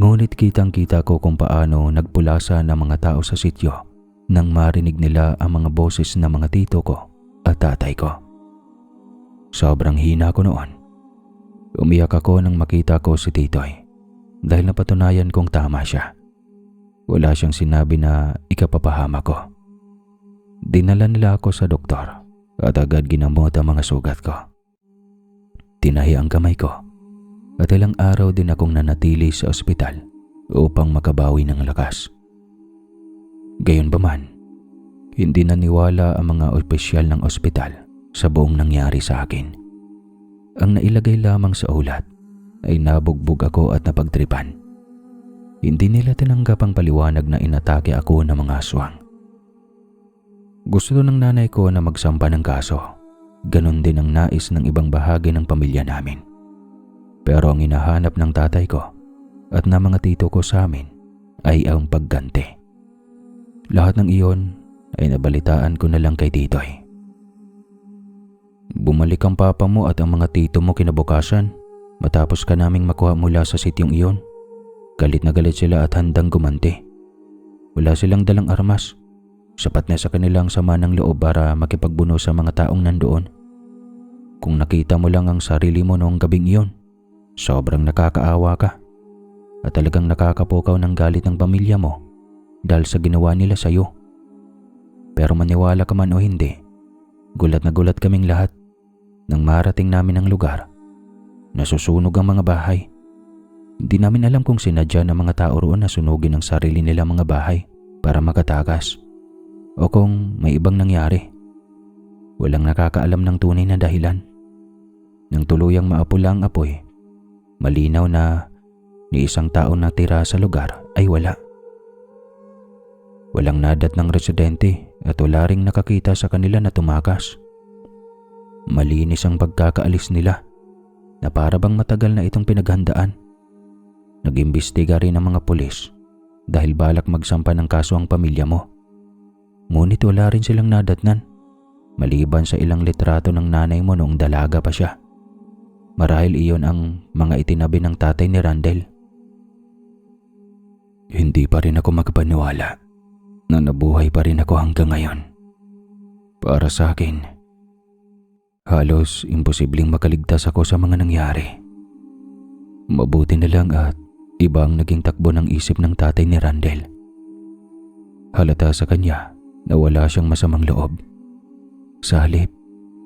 Ngunit kitang-kita ko kung paano nagpulasa ng mga tao sa sityo nang marinig nila ang mga boses ng mga tito ko at tatay ko. Sobrang hina ko noon. Umiyak ako nang makita ko si Titoy dahil napatunayan kong tama siya. Wala siyang sinabi na ikapapahama ko. Dinala nila ako sa doktor at agad ginamot ang mga sugat ko. Tinahi ang kamay ko at ilang araw din akong nanatili sa ospital upang makabawi ng lakas. Gayunpaman, hindi naniwala ang mga opisyal ng ospital sa buong nangyari sa akin. Ang nailagay lamang sa ulat ay nabugbog ako at napagtripan. Hindi nila tinanggap ang paliwanag na inatake ako ng mga aswang. Gusto ng nanay ko na magsampa ng kaso. Ganon din ang nais ng ibang bahagi ng pamilya namin. Pero ang hinahanap ng tatay ko at ng mga tito ko sa amin ay ang pagganti. Lahat ng iyon ay nabalitaan ko na lang kay Titoy. Bumalik ang papa mo at ang mga tito mo kinabukasan matapos ka naming makuha mula sa sityong iyon. Galit na galit sila at handang gumanti. Wala silang dalang armas. Sapat na sa kanilang sama ng loob para makipagbuno sa mga taong nandoon. Kung nakita mo lang ang sarili mo noong gabing iyon, sobrang nakakaawa ka at talagang nakakapukaw ng galit ng pamilya mo dahil sa ginawa nila sa iyo. Pero maniwala ka man o hindi, gulat na gulat kaming lahat nang marating namin ang lugar. Nasusunog ang mga bahay. Hindi namin alam kung sinadya ng mga tao roon na sunugin ang sarili nila mga bahay para makatakas. O kung may ibang nangyari. Walang nakakaalam ng tunay na dahilan. Nang tuluyang maapula ang apoy, malinaw na ni isang tao na tira sa lugar ay wala. Walang nadat ng residente at wala ring nakakita sa kanila na tumakas. Malinis ang pagkakaalis nila na para bang matagal na itong pinaghandaan. Nag-imbestiga rin ang mga pulis dahil balak magsampa ng kaso ang pamilya mo. Ngunit wala rin silang nadatnan, maliban sa ilang litrato ng nanay mo noong dalaga pa siya. Marahil iyon ang mga itinabi ng tatay ni Randel. Hindi pa rin ako magpaniwala na nabuhay pa rin ako hanggang ngayon. Para sa akin, halos imposibleng makaligtas ako sa mga nangyari. Mabuti na lang at iba ang naging takbo ng isip ng tatay ni Randel. Halata sa kanya na wala siyang masamang loob. Sa halip,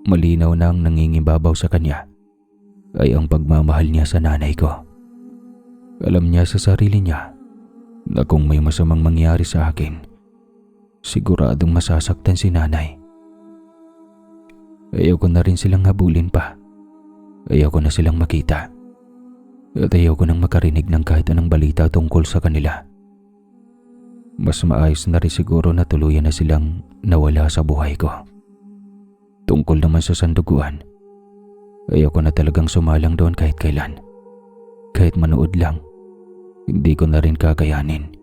malinaw na ang nangingibabaw sa kanya ay ang pagmamahal niya sa nanay ko. Alam niya sa sarili niya na kung may masamang mangyari sa akin, siguradong masasaktan si nanay. Ayaw ko na rin silang habulin pa. Ayaw ko na silang makita. At ayaw ko nang makarinig ng kahit anong balita tungkol sa kanila. Mas maayos na rin siguro na tuluyan na silang nawala sa buhay ko. Tungkol naman sa sanduguan, ayaw ko na talagang sumalang doon kahit kailan. Kahit manood lang, hindi ko na rin kakayanin.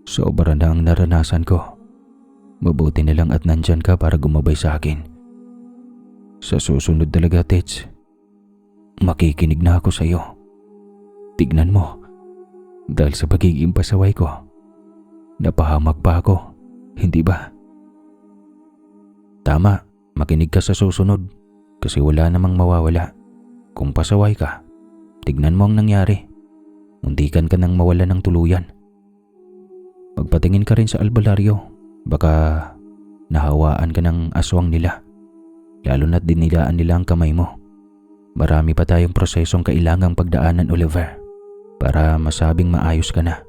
Sobra na ang naranasan ko. Mabuti na lang at nandyan ka para gumabay sa akin. Sa susunod talaga, Tets, makikinig na ako sa iyo. Tignan mo, dahil sa pagiging pasaway ko, napahamak pa ako, hindi ba? Tama, makinig ka sa susunod kasi wala namang mawawala. Kung pasaway ka, tignan mo ang nangyari. Muntikan ka nang mawala ng tuluyan. Magpatingin ka rin sa albularyo, baka nahawaan ka ng aswang nila. lalo na't dinilaan nila ang kamay mo. Marami pa tayong prosesong kailangang pagdaanan, Oliver, para masabing maayos ka na.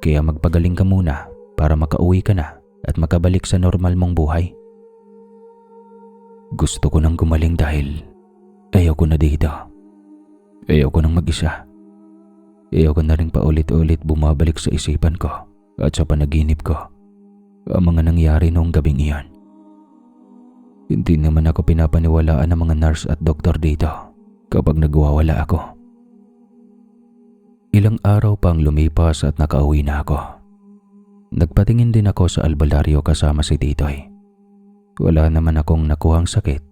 Kaya magpagaling ka muna para makauwi ka na at makabalik sa normal mong buhay. Gusto ko nang gumaling dahil ayaw ko na dito. Ayaw ko nang mag-isa. Ayaw ko na rin paulit-ulit bumabalik sa isipan ko at sa panaginip ko ang mga nangyari noong gabing iyon. Hindi naman ako pinapaniwalaan ng mga nurse at doktor dito kapag nagwawala ako. Ilang araw pang lumipas at nakauwi na ako. Nagpatingin din ako sa albularyo kasama si Titoy. Wala naman akong nakuhang sakit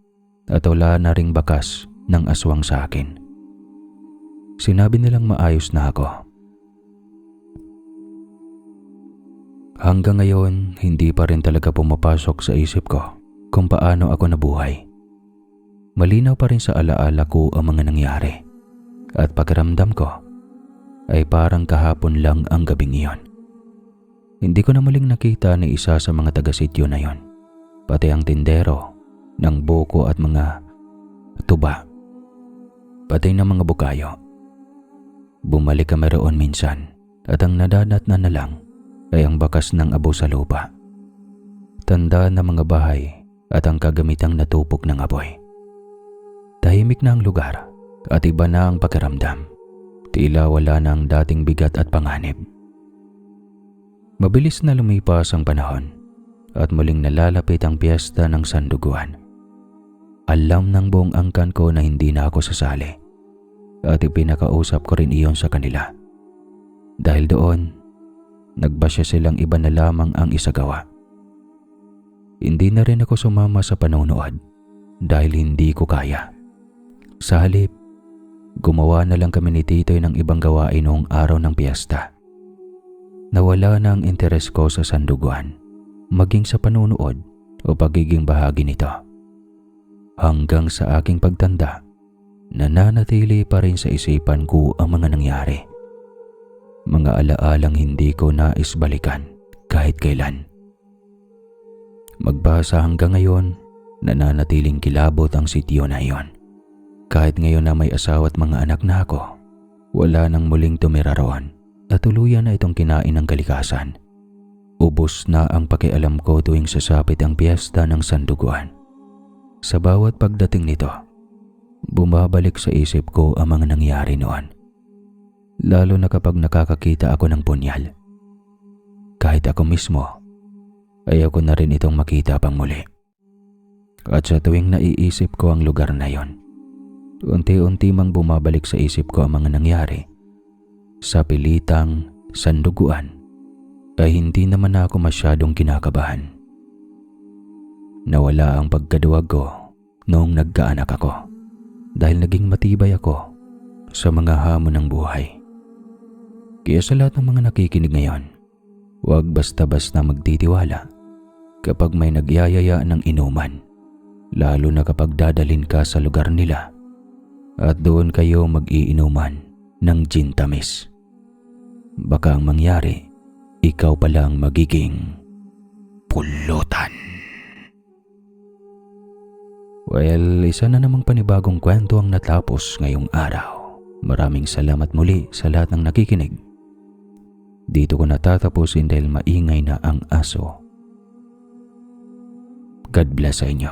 at wala na ring bakas ng aswang sa akin. Sinabi nilang maayos na ako. Hanggang ngayon, hindi pa rin talaga pumapasok sa isip ko kung paano ako nabuhay. Malinaw pa rin sa alaala ko ang mga nangyari at pakiramdam ko ay parang kahapon lang ang gabing iyon. Hindi ko na muling nakita ni isa sa mga taga-sityo na yon, pati ang tindero ng buko at mga tuba, pati ng mga bukayo. Bumalik kami roon minsan at ang nadanatnan na lang ay ang bakas ng abo sa lupa, tanda ng mga bahay at ang kagamitang natupok ng apoy. Tahimik na ang lugar at iba na ang pakiramdam. Tila wala na ang dating bigat at panganib. Mabilis na lumipas ang panahon at muling nalalapit ang piyesta ng Sanduguan. Alam ng buong angkan ko na hindi na ako sasali at ipinakausap ko rin iyon sa kanila. Dahil doon, nagbasya silang iba na lamang ang isagawa. Hindi na rin ako sumama sa panonood dahil hindi ko kaya. Sa halip, gumawa na lang kami ni Titoy ng ibang gawain noong araw ng piyesta. Nawala na ang interes ko sa Sanduguan, maging sa panunood o pagiging bahagi nito. Hanggang sa aking pagtanda, nananatili pa rin sa isipan ko ang mga nangyari. Mga alaalang hindi ko nais balikan kahit kailan. Magbasa hanggang ngayon, nananatiling kilabot ang sityo na iyon. Kahit ngayon na may asawa at mga anak na ako, wala nang muling tumira roon at tuluyan na itong kinain ng kalikasan. Ubos na ang pakialam ko tuwing sasapit ang piyesta ng Sanduguan. Sa bawat pagdating nito, bumabalik sa isip ko ang mga nangyari noon. Lalo na kapag nakakakita ako ng punyal. Kahit ako mismo, ayaw ko na rin itong makita pang muli. At sa tuwing naiisip ko ang lugar na yon, unti-unti mang bumabalik sa isip ko ang mga nangyari. Sa pilitang Sanduguan ay hindi naman ako masyadong kinakabahan. Nawala ang pagkaduwag ko noong nagkaanak ako dahil naging matibay ako sa mga hamon ng buhay. Kaya sa lahat ng mga nakikinig ngayon, huwag basta-basta magtitiwala kapag may nagyayaya ng inuman, lalo na kapag dadalhin ka sa lugar nila at doon kayo mag-iinuman ng gin tamis. Baka ang mangyari, ikaw palang magiging pulutan. Well, isa na namang panibagong kwento ang natapos ngayong araw. Maraming salamat muli sa lahat ng nakikinig. Dito ko natatapusin dahil maingay na ang aso. God bless sa inyo.